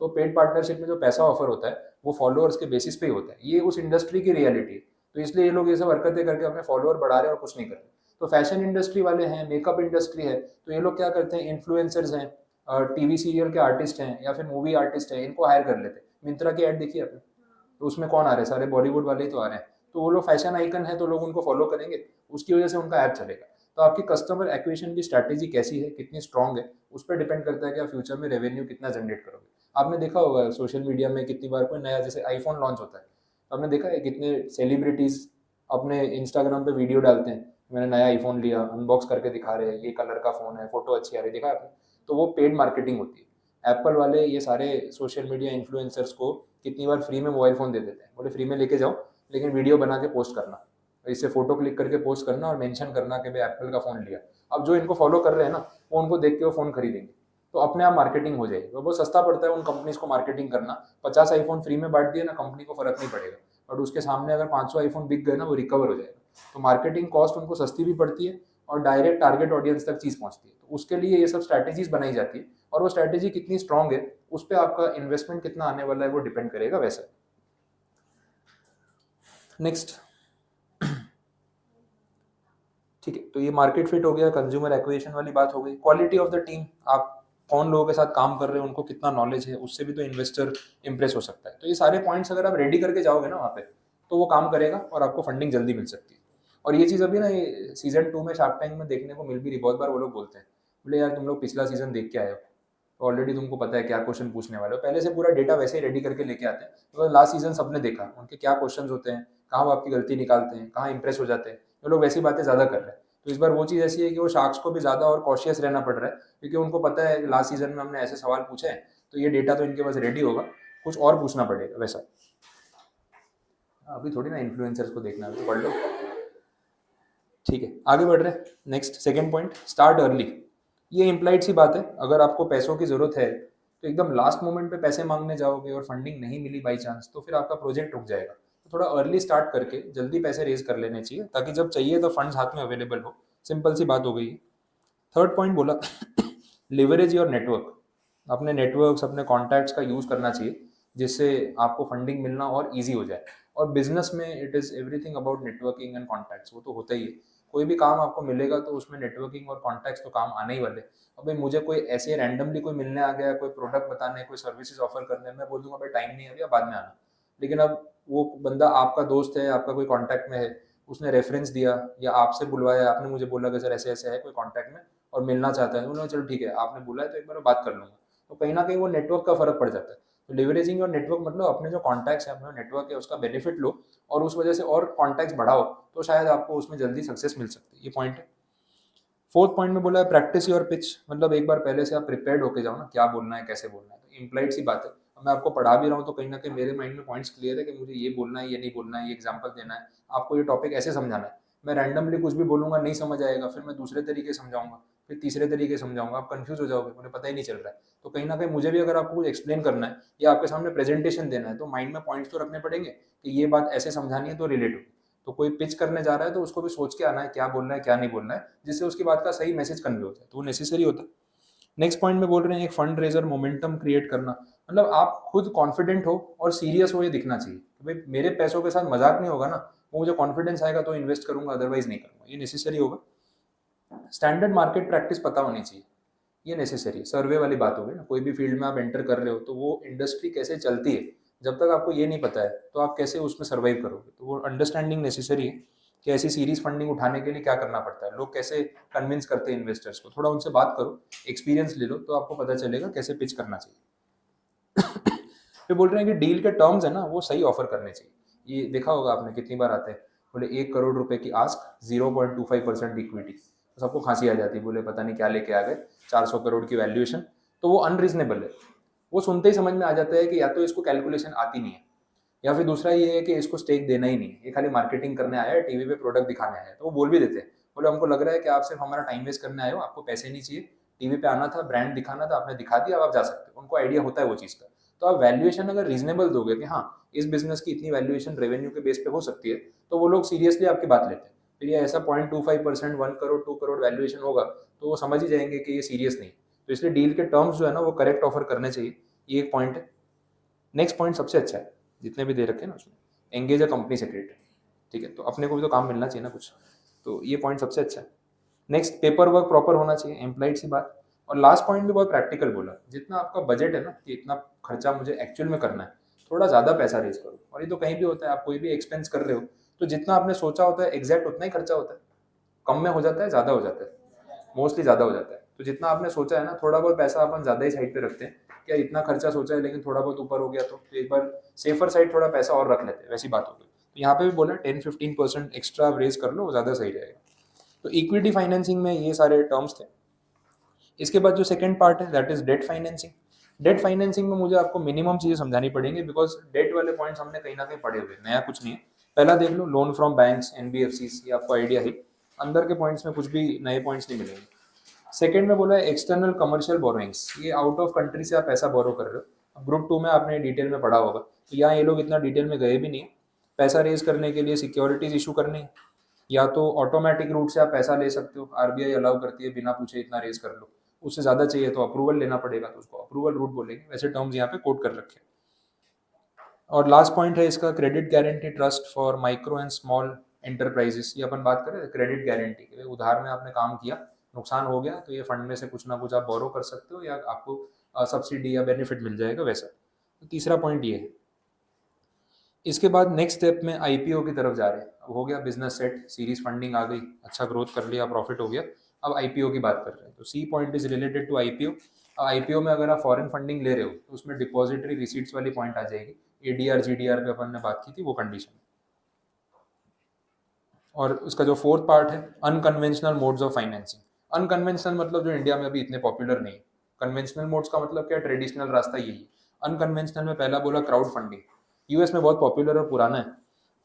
तो पेड पार्टनरशिप में जो पैसा ऑफर होता है वो फॉलोअर्स के बेसिस पे ही होता है, ये उस इंडस्ट्री की रियलिटी है। तो इसलिए ये लोग ये सब हरकतें करके अपने फॉलोअर बढ़ा रहे हैं और कुछ नहीं कर रहे। तो फैशन इंडस्ट्री वाले हैं, मेकअप इंडस्ट्री है, तो ये लोग क्या करते हैं, इन्फ्लुएंसर्स हैं, टीवी सीरियल के आर्टिस्ट हैं या फिर मूवी आर्टिस्ट हैं, इनको हायर कर लेते हैं। मिंत्रा की ऐड देखिए आपने, तो उसमें कौन आ रहे हैं, सारे बॉलीवुड वाले ही तो आ रहे हैं। तो वो लोग फैशन आइकन है तो लोग उनको फॉलो करेंगे, उसकी वजह से उनका ऐप चलेगा। तो आपकी कस्टमर एक्विजिशन की स्ट्रैटेजी कैसी है, कितनी स्ट्रांग है, उस पर डिपेंड करता है कि आप फ्यूचर में रेवेन्यू कितना जनरेट करोगे। आपने देखा होगा सोशल मीडिया में कितनी बार कोई नया जैसे आईफोन लॉन्च होता है, तो आपने देखा है कितने सेलिब्रिटीज अपने इंस्टाग्राम पे वीडियो डालते हैं, मैंने नया आईफोन लिया, अनबॉक्स करके दिखा रहे हैं, ये कलर का फ़ोन है, फोटो अच्छी आ रही है, देखा आपने। तो वो पेड मार्केटिंग होती है। एप्पल वाले ये सारे सोशल मीडिया इन्फ्लुएंसर्स को कितनी बार फ्री में मोबाइल फ़ोन दे देते हैं, बोले फ्री में लेके जाओ लेकिन वीडियो बना के पोस्ट करना, इससे फोटो क्लिक करके पोस्ट करना और मेंशन करना कि भाई एप्पल का फ़ोन लिया। अब जो इनको फॉलो कर रहे हैं ना वो उनको देख के वो फ़ोन खरीदेंगे, तो अपने आप मार्केटिंग हो जाएगी। वो बहुत सस्ता पड़ता है उन कंपनीज को मार्केटिंग करना, 50 आईफोन फ्री में बांट दिया ना, कंपनी को फर्क नहीं पड़ेगा, बट उसके सामने अगर 500 आईफोन बिक गए ना वो रिकवर हो जाएगा। तो मार्केटिंग कॉस्ट उनको सस्ती भी पड़ती है और डायरेक्ट टारगेट ऑडियंस तक चीज़ पहुंचती है। तो उसके लिए ये सब स्ट्रैटेजीज बनाई जाती है और वो स्ट्रैटेजी कितनी स्ट्रांग है उस पर आपका इन्वेस्टमेंट कितना आने वाला है वो डिपेंड करेगा वैसा। नेक्स्ट, ठीक है, तो ये मार्केट फिट हो गया, कंज्यूमर एक्विजिशन वाली बात हो गई। क्वालिटी ऑफ द टीम, आप कौन लोगों के साथ काम कर रहे हैं, उनको कितना नॉलेज है, उससे भी तो इन्वेस्टर इंप्रेस हो सकता है। तो ये सारे पॉइंट्स अगर आप रेडी करके जाओगे ना वहाँ पे, तो वो काम करेगा और आपको फंडिंग जल्दी मिल सकती है। और ये चीज़ अभी ना ये सीजन 2 में शार्क टैंक में देखने को मिल भी रही, बहुत बार वो लोग बोलते हैं, बोले यार तुम लोग पिछला सीजन देख के आए हो, तो ऑलरेडी तुमको पता है क्या क्वेश्चन पूछने वाले हो, पहले से पूरा डेटा वैसे ही रेडी करके लेके आते हैं। तो लास्ट सीजन सबने देखा उनके क्या क्वेश्चन होते हैं, कहाँ वो आपकी गलती निकालते हैं, कहाँ इंप्रेस हो जाते हैं, तो लोग वैसी बातें ज़्यादा कर रहे हैं। तो इस बार वो चीज़ ऐसी है कि वो शार्क्स को भी ज़्यादा और कॉशियस रहना पड़ रहा है क्योंकि उनको पता है लास्ट सीजन में हमने ऐसे सवाल पूछे हैं, तो ये डेटा तो इनके पास रेडी होगा, कुछ और पूछना पड़ेगा वैसा। अभी थोड़ी ना इन्फ्लुएंसर्स को देखना है, तो पढ़ लो। ठीक है, आगे बढ़ रहे हैं। Next second point, start early. ये इम्प्लाइड सी बात है, अगर आपको पैसों की ज़रूरत है तो एकदम लास्ट मोमेंट पे पैसे मांगने जाओगे और फंडिंग नहीं मिली बाई चांस, तो फिर आपका प्रोजेक्ट रुक जाएगा। तो थोड़ा अर्ली स्टार्ट करके जल्दी पैसे रेज कर लेने चाहिए ताकि जब चाहिए तो फंड्स हाथ में अवेलेबल हो। सिंपल सी बात हो गई। थर्ड पॉइंट बोला लिवरेज योर नेटवर्क। अपने नेटवर्क्स, अपने कॉन्टैक्ट्स का यूज़ करना चाहिए जिससे आपको फंडिंग मिलना और ईजी हो जाए। और बिजनेस में it is everything about networking and contacts, वो तो होता ही है। कोई भी काम आपको मिलेगा तो उसमें नेटवर्किंग और कॉन्टैक्ट्स तो काम आने ही वाले। अब भाई मुझे कोई ऐसे रैंडमली कोई मिलने आ गया, कोई प्रोडक्ट बताने, कोई सर्विसेज ऑफर करने, मैं बोल दूंगा भाई टाइम नहीं है अभी, बाद में आना। लेकिन अब वो बंदा आपका दोस्त है, आपका कोई कॉन्टैक्ट में है, उसने रेफरेंस दिया या आपसे बुलवाया, आपने मुझे बोला कि सर ऐसे ऐसे है कोई कॉन्टैक्ट में और मिलना चाहता है, उन्होंने चलो ठीक है आपने बोला है तो एक बार बात कर लूँगा। तो कहीं ना कहीं वो नेटवर्क का फर्क पड़ जाता है। तो लिवरेजिंग योर नेटवर्क मतलब अपने जो कॉन्टैक्ट्स है, अपना नेटवर्क है, उसका बेनिफिट लो और उस वजह से और कॉन्टैक्ट्स बढ़ाओ, तो शायद आपको उसमें जल्दी सक्सेस मिल सकती है। ये पॉइंट है। फोर्थ पॉइंट में बोला है प्रैक्टिस योर पिच, मतलब एक बार पहले से आप प्रिपेयर्ड होके जाओ ना, क्या बोलना है कैसे बोलना है। तो इम्प्लाइड सी बात है, अब मैं आपको पढ़ा भी रहा हूँ तो कहीं ना कहीं मेरे माइंड में पॉइंट्स क्लियर है कि मुझे ये बोलना है, ये नहीं बोलना है, ये एग्जाम्पल देना है, आपको ये टॉपिक ऐसे समझाना है। मैं रैंडमली कुछ भी बोलूंगा, नहीं समझ आएगा, फिर मैं दूसरे तरीके समझाऊंगा, फिर तीसरे तरीके समझाऊंगा, आप कंफ्यूज हो जाओगे, मुझे पता ही नहीं चल रहा है। तो कहीं ना कहीं मुझे भी अगर आपको कुछ एक्सप्लेन करना है या आपके सामने प्रेजेंटेशन देना है तो माइंड में पॉइंट्स तो रखने पड़ेंगे कि ये बात ऐसे समझानी है तो रिलेट हो। तो कोई पिच करने जा रहा है तो उसको भी सोच के आना है क्या बोलना है क्या नहीं बोलना है, जिससे उसकी बात का सही मैसेज कन्वे हो जाए, तो वो नेसेसरी होता है। नेक्स्ट पॉइंट में बोल रहे हैं एक फंड रेजर मोमेंटम क्रिएट करना, मतलब आप खुद कॉन्फिडेंट हो और सीरियस हो, ये दिखना चाहिए कि भाई मेरे पैसों के साथ मजाक नहीं होगा ना, वो मुझे कॉन्फिडेंस आएगा तो इन्वेस्ट करूंगा, अदरवाइज नहीं करूंगा, ये नेसेसरी होगा। स्टैंडर्ड मार्केट प्रैक्टिस पता होनी चाहिए, ये नेसेसरी सर्वे वाली बात हो गई ना। कोई भी फील्ड में आप एंटर कर रहे हो तो वो इंडस्ट्री कैसे चलती है, जब तक आपको ये नहीं पता है तो आप कैसे उसमें सर्वाइव करोगे। तो वो अंडरस्टैंडिंग नेसेसरी है कि ऐसी सीरीज फंडिंग उठाने के लिए क्या करना पड़ता है, लोग कैसे कन्विंस करते हैं इन्वेस्टर्स को। थोड़ा उनसे बात करो, एक्सपीरियंस ले लो, तो आपको पता चलेगा कैसे पिच करना चाहिए। फिर बोल रहे हैं कि डील के टर्म्स है ना वो सही ऑफर करने चाहिए। ये देखा होगा आपने कितनी बार आते हैं, बोले 1 करोड़ रुपए की आस्क 0.25% इक्विटी, तो सबको खांसी आ जाती है, बोले पता नहीं क्या लेके आ गए, 400 करोड़ की वैल्यूएशन, तो वो अनरीजनेबल है। वो सुनते ही समझ में आ जाता है कि या तो इसको कैलकुलेशन आती नहीं है, या फिर दूसरा ये है कि इसको स्टेक देना ही नहीं, ये खाली मार्केटिंग करने आया है, टीवी पे प्रोडक्ट दिखाने आया है। तो वो बोल भी देते हैं, बोले हमको लग रहा है कि आप सिर्फ हमारा टाइम वेस्ट करने आए हो, आपको पैसे नहीं चाहिए, टीवी पे आना था, ब्रांड दिखाना था, आपने दिखा दिया, अब आप जा सकते हो। उनको आइडिया होता है वो चीज़ का। तो आप वैल्यूएशन अगर रीजनेबल दोगे कि हाँ इस बिजनेस की इतनी वैल्यूएशन रेवेन्यू के बेस पे हो सकती है, तो वो लोग सीरियसली आपकी बात लेते हैं। फिर ये ऐसा 0.25%, 1 करोड़ 2 करोड़ वैल्यूएशन होगा तो वो समझ ही जाएंगे कि ये सीरियस नहीं। तो इसलिए डील के टर्म्स जो है ना वो करेक्ट ऑफर करने चाहिए, ये एक पॉइंट है। नेक्स्ट पॉइंट सबसे अच्छा है, जितने भी दे रखे हैं ना उसमें, एंगेज अ कंपनी सेक्रेटरी। ठीक है, तो अपने को भी तो काम मिलना चाहिए ना कुछ, तो ये पॉइंट सबसे अच्छा है। नेक्स्ट, पेपर वर्क प्रॉपर होना चाहिए, एम्प्लॉइड सी बात। और लास्ट पॉइंट भी बहुत प्रैक्टिकल बोला, जितना आपका बजट है ना कि इतना खर्चा मुझे एक्चुअल में करना है, थोड़ा ज़्यादा पैसा रेज करो। और ये तो कहीं भी होता है, आप कोई भी एक्सपेंस कर रहे हो तो जितना आपने सोचा होता है एग्जैक्ट उतना ही खर्चा होता है, कम में हो जाता है, ज़्यादा हो जाता है, मोस्टली ज़्यादा हो जाता है। तो जितना आपने सोचा है ना, थोड़ा बहुत पैसा अपन ज़्यादा ही साइड पे रखते हैं, क्या इतना खर्चा सोचा है लेकिन थोड़ा बहुत ऊपर हो गया तो एक बार सेफर साइड थोड़ा पैसा और रख लेते हैं, वैसी बात हो गई। तो यहाँ पे भी बोला 10-15% एक्स्ट्रा रेज कर लो, ज़्यादा सही रहेगा। तो इक्विटी फाइनेंसिंग में ये सारे टर्म्स थे। इसके बाद जो सेकंड पार्ट है that is debt financing. Debt financing में मुझे आपको मिनिमम चीज़ें समझानी पड़ेंगी, बिकॉज डेट वाले पॉइंट्स हमने कहीं ना कहीं पढ़े हुए, नया कुछ नहीं है। पहला देख लो, लोन फ्रॉम बैंक्स, एनबीएफसीज, ये आपको आइडिया है। अंदर के पॉइंट्स में कुछ भी नए पॉइंट्स नहीं मिलेंगे। सेकंड में बोला है एक्सटर्नल कमर्शियल बोरोइंग्स, ये आउट ऑफ कंट्री से आप पैसा बोरो कर रहे हो। ग्रुप 2 में आपने डिटेल में पढ़ा होगा, तो यहाँ ये लोग इतना डिटेल में गए भी नहीं। पैसा रेज करने के लिए सिक्योरिटीज इशू करनी, या तो ऑटोमेटिक रूट से आप पैसा ले सकते हो, आरबीआई अलाउ करती है बिना पूछे इतना रेज कर लो। उससे ज़्यादा चाहिए तो अप्रूवल लेना पड़ेगा, तो उसको अप्रूवल रूट बोलेंगे, वैसे टर्म्स यहाँ पे कोट कर रखे हैं। और लास्ट पॉइंट है इसका, credit guarantee trust for micro and small enterprises. ये अपन बात करें क्रेडिट गारंटी, उधार में आपने काम किया, नुकसान हो गया, तो ये फंड में से कुछ ना कुछ आप बोरो कर सकते हो, या आपको सब्सिडी या बेनिफिट मिल जाएगा वैसा। तो तीसरा पॉइंट ये है। इसके बाद नेक्स्ट स्टेप में आईपीओ की तरफ जा रहे हैं। अब हो गया बिजनेस सेट, सीरीज फंडिंग आ गई, अच्छा ग्रोथ कर लिया, प्रॉफिट हो गया, अब आईपीओ की बात कर रहे हैं। तो C point is related to IPO. IPO में अगर आप फॉरेन फंडिंग ले रहे हो तो उसमें डिपॉजिटरी रिसीट्स वाली पॉइंट आ जाएगी, एडीआर जीडीआर पे अपन ने बात की थी, वो कंडीशन। और उसका जो फोर्थ पार्ट है, unconventional modes of financing. Unconventional मतलब जो इंडिया में अभी इतने पॉपुलर नहीं है। कन्वेंशनल मोड्स का मतलब क्या, ट्रेडिशनल रास्ता यही है। अनकन्वेंशनल में पहला बोला क्राउड फंडिंग, यूएस में बहुत पॉपुलर और पुराना है,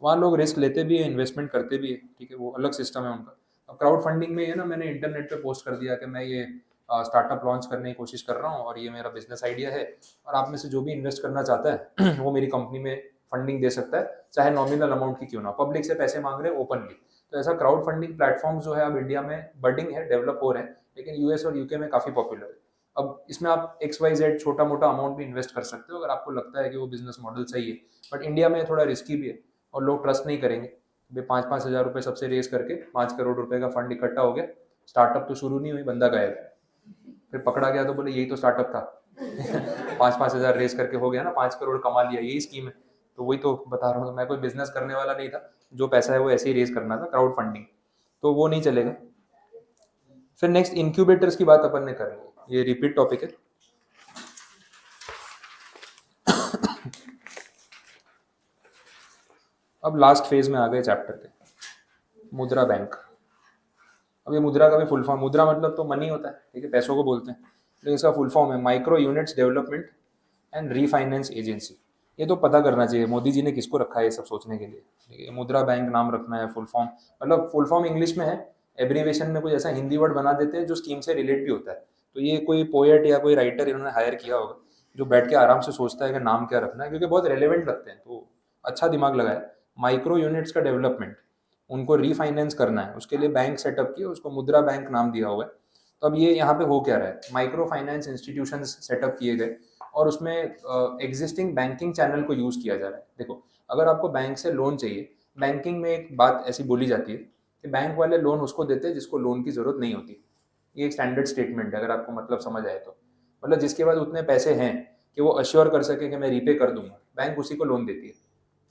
वहाँ लोग रिस्क लेते भी है, इन्वेस्टमेंट करते भी है, ठीक है, वो अलग सिस्टम है उनका। अब क्राउड फंडिंग में ये ना, मैंने इंटरनेट पे पोस्ट कर दिया कि मैं ये स्टार्टअप लॉन्च करने की कोशिश कर रहा हूँ और ये मेरा बिजनेस आइडिया है, और आप में से जो भी इन्वेस्ट करना चाहता है वो मेरी कंपनी में फंडिंग दे सकता है, चाहे नॉमिनल अमाउंट की क्यों ना, पब्लिक से पैसे मांग रहे हैं ओपनली। तो ऐसा क्राउड फंडिंग प्लेटफॉर्म जो है अब इंडिया में बडिंग है, डेवलप हो रहे हैं, लेकिन यूएस और यूके में काफ़ी पॉपुलर है। अब इसमें आप XYZ छोटा मोटा अमाउंट भी इन्वेस्ट कर सकते हो अगर आपको लगता है कि वो बिजनेस मॉडल सही है, बट इंडिया में थोड़ा रिस्की भी है और लोग ट्रस्ट नहीं करेंगे। 5-5 हज़ार रुपये सबसे रेज करके 5 करोड़ रुपए का फंड इकट्ठा हो गया, स्टार्टअप तो शुरू नहीं हुई, बंदा गायब, फिर पकड़ा गया तो बोले यही तो स्टार्टअप था। 5-5 हज़ार रेज करके हो गया ना, 5 करोड़ कमा लिया, यही स्कीम है। तो वही तो बता रहा हूँ, मैं कोई बिजनेस करने वाला नहीं था, जो पैसा है वो ऐसे ही रेज करना था, क्राउड फंडिंग, तो वो नहीं चलेगा। फिर नेक्स्ट इंक्यूबेटर्स की बात अपन ने कर ली, ये रिपीट टॉपिक है। अब लास्ट फेज में आ गए चैप्टर के, मुद्रा बैंक। अब ये मुद्रा का भी फुल फॉर्म, मुद्रा मतलब तो मनी होता है, ठीक है, पैसों को बोलते हैं, लेकिन इसका फुल फॉर्म है micro units development and refinance agency. ये तो पता करना चाहिए मोदी जी ने किसको रखा है ये सब सोचने के लिए, ठीक है, मुद्रा बैंक नाम रखना है, फुल फॉर्म मतलब फुल फॉर्म इंग्लिश में है, एब्रीवेशन में कुछ ऐसा हिंदी वर्ड बना देते हैं जो स्कीम से रिलेट भी होता है। तो ये कोई पोएट या कोई राइटर इन्होंने हायर किया होगा जो बैठ के आराम से सोचता है कि नाम क्या रखना है, क्योंकि बहुत रेलिवेंट लगते हैं, तो अच्छा दिमाग लगाया। माइक्रो यूनिट्स का डेवलपमेंट, उनको रीफाइनेंस करना है, उसके लिए बैंक सेटअप किया, उसको मुद्रा बैंक नाम दिया हुआ है। तो अब ये यहाँ पे हो क्या रहा है, माइक्रो फाइनेंस इंस्टीट्यूशन सेटअप किए गए और उसमें एग्जिस्टिंग बैंकिंग चैनल को यूज किया जा रहा है। देखो, अगर आपको बैंक से लोन चाहिए, बैंकिंग में एक बात ऐसी बोली जाती है कि बैंक वाले लोन उसको देते हैं जिसको लोन की जरूरत नहीं होती। ये एक स्टैंडर्ड स्टेटमेंट है, अगर आपको मतलब समझ आए तो। मतलब जिसके पास उतने पैसे हैं कि वो अश्योर कर सके कि मैं रीपे कर दूंगा, बैंक उसी को लोन देती है।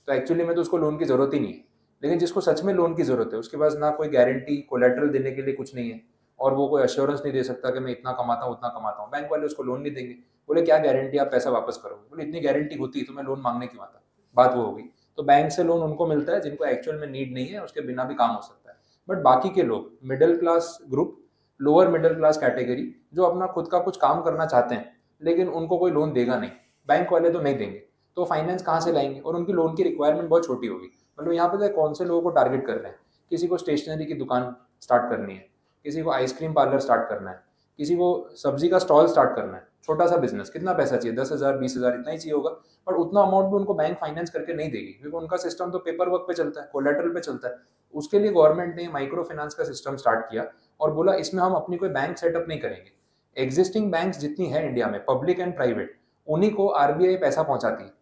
तो एक्चुअली में तो उसको लोन की जरूरत ही नहीं है। लेकिन जिसको सच में लोन की जरूरत है, उसके पास ना कोई गारंटी कोलेटरल देने के लिए कुछ नहीं है, और वो कोई अश्योरेंस नहीं दे सकता कि मैं इतना कमाता हूँ उतना कमाता हूँ, बैंक वाले उसको लोन नहीं देंगे। बोले क्या गारंटी आप पैसा वापस करोगे? बोले इतनी गारंटी होती तो मैं लोन मांगने क्यों आता। बात वो होगी। तो बैंक से लोन उनको मिलता है जिनको एक्चुअल में नीड नहीं है, उसके बिना भी काम हो सकता है। बट बाकी के लोग, middle class group, lower middle class category, जो अपना खुद का कुछ काम करना चाहते हैं लेकिन उनको कोई लोन देगा नहीं, बैंक वाले तो नहीं देंगे, तो फाइनेंस कहाँ से लाएंगे? और उनकी लोन की रिक्वायरमेंट बहुत छोटी होगी। मतलब यहाँ पे कौन से लोगों को टारगेट कर रहे हैं? किसी को स्टेशनरी की दुकान स्टार्ट करनी है, किसी को आइसक्रीम पार्लर स्टार्ट करना है, किसी को सब्जी का स्टॉल स्टार्ट करना है, छोटा सा बिजनेस। कितना पैसा चाहिए? 10,000 20,000 इतना ही चाहिए होगा। पर उतना अमाउंट भी उनको बैंक फाइनेंस करके नहीं देगी, क्योंकि उनका सिस्टम तो पेपर वर्क पे चलता है, कोलेटरल पे चलता है। उसके लिए गवर्नमेंट ने माइक्रो फाइनेंस का सिस्टम स्टार्ट किया और बोला इसमें हम अपनी कोई बैंक सेटअप नहीं करेंगे। एग्जिस्टिंग बैंक्स जितनी है इंडिया में, पब्लिक एंड प्राइवेट, उन्हीं को आरबीआई पैसा पहुंचाती है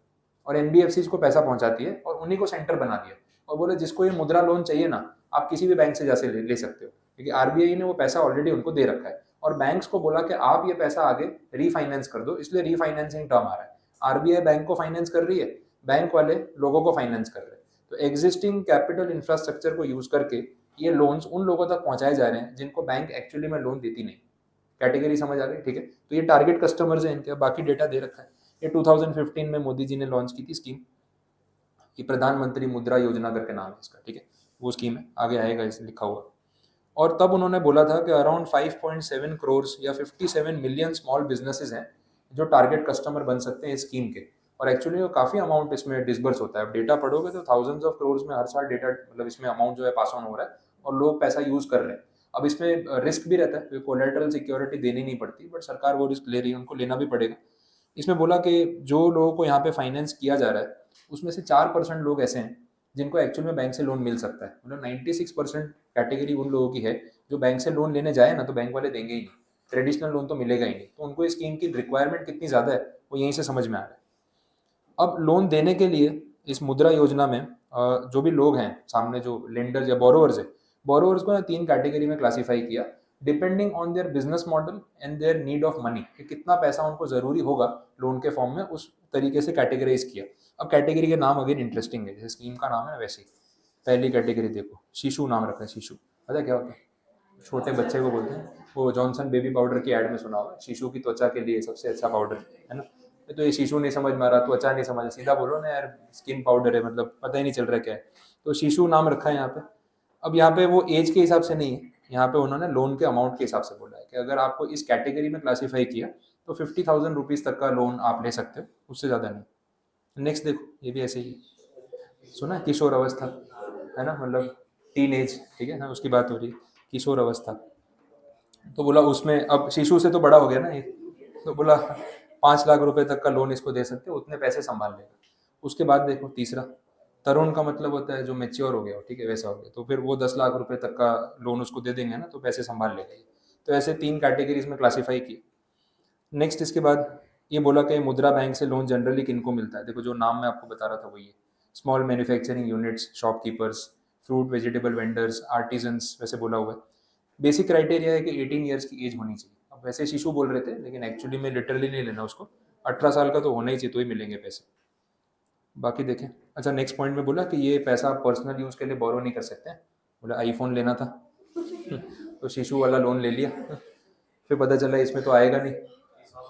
और एनबीएफसी को पैसा पहुंचाती है, और उन्हीं को सेंटर बना दिया। और बोले जिसको ये मुद्रा लोन चाहिए ना, आप किसी भी बैंक से जाके ले सकते हो, क्योंकि आरबीआई ने वो पैसा ऑलरेडी उनको दे रखा है। और बैंक्स को बोला कि आप ये पैसा आगे रीफाइनेंस कर दो, इसलिए रीफाइनेंसिंग टर्म आ रहा है। आरबीआई बैंक को फाइनेंस कर रही है, बैंक वाले लोगों को फाइनेंस कर रहे हैं। तो एग्जिस्टिंग कैपिटल इंफ्रास्ट्रक्चर को यूज करके ये लोन्स उन लोगों तक पहुंचाए जा रहे हैं जिनको बैंक एक्चुअली में लोन देती नहीं। कैटेगरी समझ आ गई? ठीक है। तो ये टारगेट कस्टमर्स हैं इनके, बाकी डेटा दे रखा है। ये 2015 में मोदी जी ने लॉन्च की थी स्कीम, ये प्रधानमंत्री मुद्रा योजना करके नाम है इसका, ठीक है। वो स्कीम है, आगे आएगा इस लिखा हुआ। और तब उन्होंने बोला था कि अराउंड 5.7 करोड़ या 57 मिलियन स्मॉल बिजनेसेस हैं जो टारगेट कस्टमर बन सकते हैं इस स्कीम के। और एक्चुअली वो काफ़ी अमाउंट इसमें डिसबर्स होता है। अब डेटा पढ़ोगे तो थाउजेंड्स ऑफ करोड़ में हर साल डेटा, मतलब इसमें अमाउंट जो है पास ऑन हो रहा है और लोग पैसा यूज कर रहे हैं। अब इसमें रिस्क भी रहता है, क्योंकि कोलेटरल सिक्योरिटी देनी नहीं पड़ती, बट सरकार वो रिस्क ले रही है, उनको लेना भी पड़ेगा। इसमें बोला कि जो लोगों को यहाँ पे फाइनेंस किया जा रहा है उसमें से 4% लोग ऐसे हैं जिनको एक्चुअल में बैंक से लोन मिल सकता है। मतलब 96% कैटेगरी उन लोगों की है जो बैंक से लोन लेने जाए ना तो बैंक वाले देंगे ही नहीं, ट्रेडिशनल लोन तो मिलेगा ही नहीं। तो उनको इस स्कीम की रिक्वायरमेंट कितनी ज़्यादा है वो यहीं से समझ में आ रहा है। अब लोन देने के लिए इस मुद्रा योजना में जो भी लोग हैं सामने, जो लेंडर्स या बोरोवर्स है, बोरोवर्स को 3 कैटेगरी में क्लासीफाई किया, depending on their business model and their need of money, कि कितना पैसा उनको जरूरी होगा लोन के फॉर्म में, उस तरीके से कैटेगराइज किया। अब कैटेगरी के नाम अगेन इंटरेस्टिंग है, जैसे स्कीम का नाम है वैसे ही। पहली कैटेगरी देखो, शिशु नाम रखा है। शिशु पता क्या होता है? छोटे बच्चे को बोलते हैं। वो जॉनसन बेबी पाउडर की ऐड में सुना होगा, शिशु की त्वचा के लिए सबसे अच्छा पाउडर है ना। तो ये शिशु नहीं समझ में आ रहा, त्वचा नहीं समझ, सीधा बोलो ना यार स्किन पाउडर है, मतलब पता ही नहीं चल रहा क्या है। तो शिशु नाम रखा है यहाँ पे। अब यहाँ पे वो एज के हिसाब से नहीं है, यहाँ पे उन्होंने लोन के अमाउंट के हिसाब से बोला है कि अगर आपको इस कैटेगरी में क्लासीफाई किया तो 50,000 रुपीज़ तक का लोन आप ले सकते हो, उससे ज़्यादा नहीं। नेक्स्ट देखो, ये भी ऐसे ही सुना, किशोर अवस्था है ना, मतलब टीन एज, ठीक है ना, उसकी बात हो रही है, किशोर अवस्था। तो बोला उसमें अब शिशु से तो बड़ा हो गया ना ये, तो बोला 5 लाख रुपए तक का लोन इसको दे सकते हो, उतने पैसे संभाल लेगा। उसके बाद देखो तीसरा, तरुण का मतलब होता है जो मेच्योर हो गया हो, ठीक है, वैसा हो गया, तो फिर वो 10 लाख रुपए तक का लोन उसको दे देंगे ना, तो पैसे संभाल लेगा ये। तो ऐसे 3 कैटेगरीज में क्लासीफाई की। नेक्स्ट इसके बाद ये बोला कि मुद्रा बैंक से लोन जनरली किनको मिलता है। देखो जो नाम मैं आपको बता रहा था वही है, small manufacturing units, shopkeepers, fruit vegetable vendors, artisans, वैसे बोला हुआ है। बेसिक क्राइटेरिया है कि 18 ईयर्स की एज होनी चाहिए। अब वैसे शिशु बोल रहे थे, लेकिन एक्चुअली में लिटरली नहीं लेना उसको, 18 साल का तो होना ही चाहिए, तो ही मिलेंगे पैसे। बाकी देखें। अच्छा, नेक्स्ट पॉइंट में बोला कि ये पैसा आप पर्सनल यूज़ के लिए बोरो नहीं कर सकते हैं। बोला आईफोन लेना था तो शिशु वाला लोन ले लिया, फिर पता चला इसमें तो आएगा नहीं,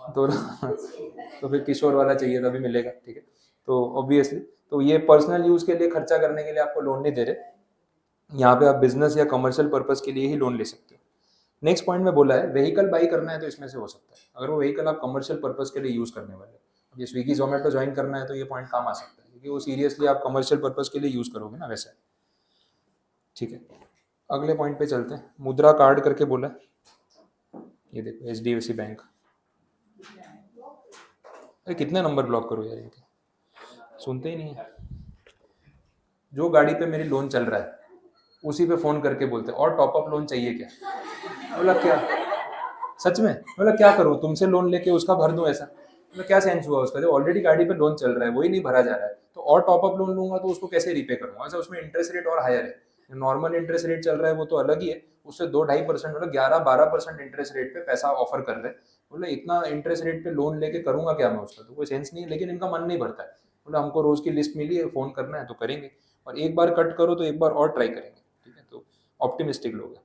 तो तो फिर किशोर वाला चाहिए तभी मिलेगा, ठीक है। तो ऑब्वियसली तो ये पर्सनल यूज़ के लिए खर्चा करने के लिए आपको लोन नहीं दे रहे, यहाँ पे आप बिजनेस या कमर्शियल पर्पस के लिए ही लोन ले सकते हो। नेक्स्ट पॉइंट में बोला है व्हीकल बाई करना है तो इसमें से हो सकता है, अगर वो व्हीकल आप कमर्शियल पर्पस के लिए यूज़ करने वाले हो। अब ये स्विगी जोमेटो ज्वाइन करना है तो ये पॉइंट काम आ सकता है, क्योंकि वो सीरियसली आप कमर्शियल पर्पस के लिए यूज़ करोगे ना वैसे, ठीक है। अगले पॉइंट पे चलते हैं, मुद्रा कार्ड करके बोला है। ये देखो HDFC बैंक, अरे कितने नंबर ब्लॉक करो यार इनके, सुनते ही नहीं है। जो गाड़ी पे मेरी लोन चल रहा है उसी पे फ़ोन करके बोलते हैं और टॉपअप लोन चाहिए क्या? बोला क्या सच में? बोला क्या करूँ, तुमसे लोन लेके उसका भर दूँ ऐसा? मतलब क्या सेंस हुआ उसका, जब ऑलरेडी गाड़ी पे लोन चल रहा है वही नहीं भरा जा रहा है, तो और टॉपअप लोन लूंगा तो उसको कैसे रीपे करूँगा? अच्छा उसमें इंटरेस्ट रेट और हायर है, नॉर्मल इंटरेस्ट रेट चल रहा है वो तो अलग ही है, उससे 2-2.5% मतलब 11-12% इंटरेस्ट रेट पे पैसा ऑफर कर रहे हैं। बोले इतना इंटरेस्ट रेट पे लोन लेके करूंगा क्या मैं, उसका तो कोई सेंस नहीं है, लेकिन इनका मन नहीं भरता है। बोले हमको रोज की लिस्ट मिली है, फोन करना है तो करेंगे, और एक बार कट करो तो एक बार और ट्राई करेंगे। ठीक है, तो ऑप्टिमिस्टिक लोग हैं।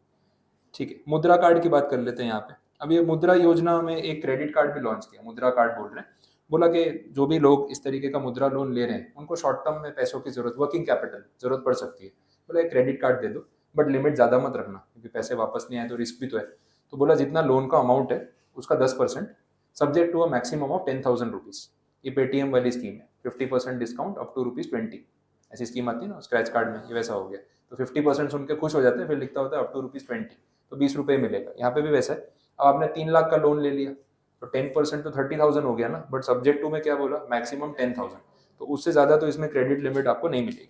ठीक है, मुद्रा कार्ड की बात कर लेते हैं यहाँ पे। अब ये मुद्रा योजना में एक क्रेडिट कार्ड भी लॉन्च किया, मुद्रा कार्ड बोल रहे हैं। बोला कि जो भी लोग इस तरीके का मुद्रा लोन ले रहे हैं उनको शॉर्ट टर्म में पैसों की जरूरत, वर्किंग कैपिटल जरूरत पड़ सकती है, बोला एक क्रेडिट कार्ड दे दो, बट लिमिट ज़्यादा मत रखना क्योंकि पैसे वापस नहीं आए तो रिस्क भी तो है। तो बोला जितना लोन का अमाउंट है उसका 10% subject to a maximum of 10,000 rupees. ये पेटीएम वाली स्कीम है, 50% डिस्काउंट अप टू ₹20। ऐसी स्कीम आती है ना स्क्रैच कार्ड में, ये वैसा हो गया। तो 50% सुन के खुश हो जाते हैं, फिर लिखता होता है अप टू ₹20, तो 20 रुपये मिलेगा। यहाँ पे भी वैसा है। अब आपने 3 लाख का लोन ले लिया तो 10% तो 30,000 हो गया ना, बट सब्जेक्ट टू में क्या बोला, मैक्सिमम 10,000, तो उससे ज़्यादा तो इसमें क्रेडिट लिमिट आपको नहीं मिलेगी।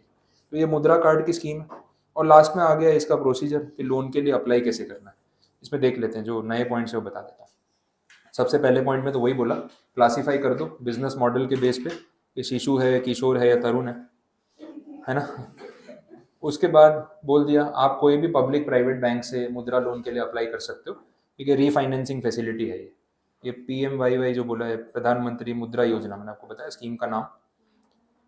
तो ये मुद्रा कार्ड की स्कीम है। और लास्ट में आ गया इसका प्रोसीजर कि लोन के लिए अप्लाई कैसे करना है। इसमें देख लेते हैं, जो नए पॉइंट्स है वो बता देता हूँ। सबसे पहले पॉइंट में तो वही बोला, क्लासीफाई कर दो बिजनेस मॉडल के बेस पे कि शिशु है, किशोर है या तरुण है ना। उसके बाद बोल दिया आप कोई भी पब्लिक प्राइवेट बैंक से मुद्रा लोन के लिए अप्लाई कर सकते हो, ठीक है, रीफाइनेंसिंग फैसिलिटी है ये PMYY जो बोला है, प्रधानमंत्री मुद्रा योजना, मैंने आपको बताया स्कीम का नाम।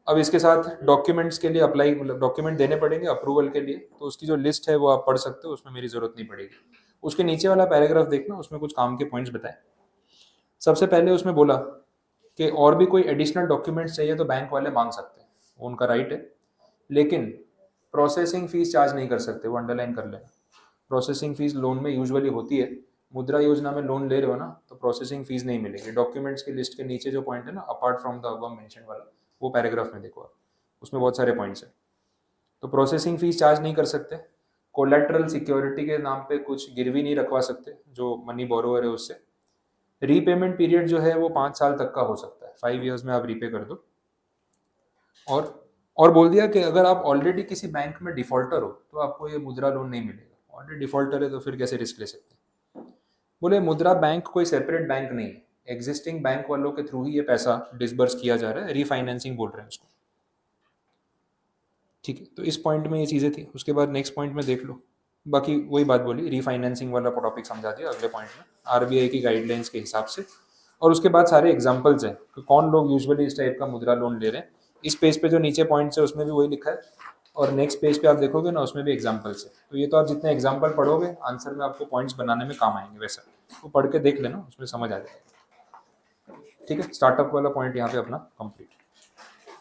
अब इसके साथ डॉक्यूमेंट्स के लिए अप्लाई, मतलब डॉक्यूमेंट देने पड़ेंगे अप्रूवल के लिए, तो उसकी जो लिस्ट है वो आप पढ़ सकते हो, उसमें मेरी जरूरत नहीं पड़ेगी। उसके नीचे वाला पैराग्राफ देखना, उसमें कुछ काम के पॉइंट्स बताए। सबसे पहले उसमें बोला कि और भी कोई एडिशनल डॉक्यूमेंट्स चाहिए तो बैंक वाले मांग सकते हैं, उनका राइट है, लेकिन प्रोसेसिंग फीस चार्ज नहीं कर सकते, वो अंडरलाइन कर लेना। प्रोसेसिंग फीस लोन में यूजुअली होती है, मुद्रा योजना में लोन ले रहे हो ना तो प्रोसेसिंग फीस नहीं मिलेगी। डॉक्यूमेंट्स की लिस्ट के नीचे जो पॉइंट है ना, apart from the above mention वाला, वो पैराग्राफ में देखो आप, उसमें बहुत सारे पॉइंट्स हैं। तो प्रोसेसिंग फीस चार्ज नहीं कर सकते, कोलेट्रल सिक्योरिटी के नाम पे कुछ गिरवी नहीं रखवा सकते जो मनी बोरोवर है उससे। रीपेमेंट पीरियड जो है वो 5 साल तक का हो सकता है, 5 ईयर्स में आप रीपे कर दो। और बोल दिया कि अगर आप ऑलरेडी किसी बैंक में डिफॉल्टर हो तो आपको ये मुद्रा लोन नहीं मिलेगा। ऑलरेडी डिफॉल्टर है तो फिर कैसे रिस्क ले सकते हैं। बोले मुद्रा बैंक कोई सेपरेट बैंक नहीं है, एग्जिस्टिंग बैंक वालों के थ्रू ही ये पैसा डिसबर्स किया जा रहा है, रीफाइनेंसिंग बोल रहे हैं उसको। ठीक है, तो इस पॉइंट में ये चीज़ें थी। उसके बाद नेक्स्ट पॉइंट में देख लो, बाकी वही बात बोली, रीफाइनेंसिंग वाला टॉपिक समझा दिया अगले पॉइंट में, RBI की गाइडलाइंस के हिसाब से। और उसके बाद सारे एग्जाम्पल्स हैं कि कौन लोग यूजुअली इस टाइप का मुद्रा लोन ले रहे हैं। इस पेज पे जो नीचे पॉइंट्स है उसमें भी वही लिखा है, और नेक्स्ट पेज पे आप देखोगे ना उसमें भी एग्जाम्पल्स है। तो ये तो आप जितने एग्जाम्पल पढ़ोगे आंसर में आपको पॉइंट्स बनाने में काम आएंगे, वैसा वो पढ़ के देख लेना, उसमें समझ आ जाएगा। ठीक है, स्टार्टअप वाला पॉइंट यहाँ पे अपना कंप्लीट।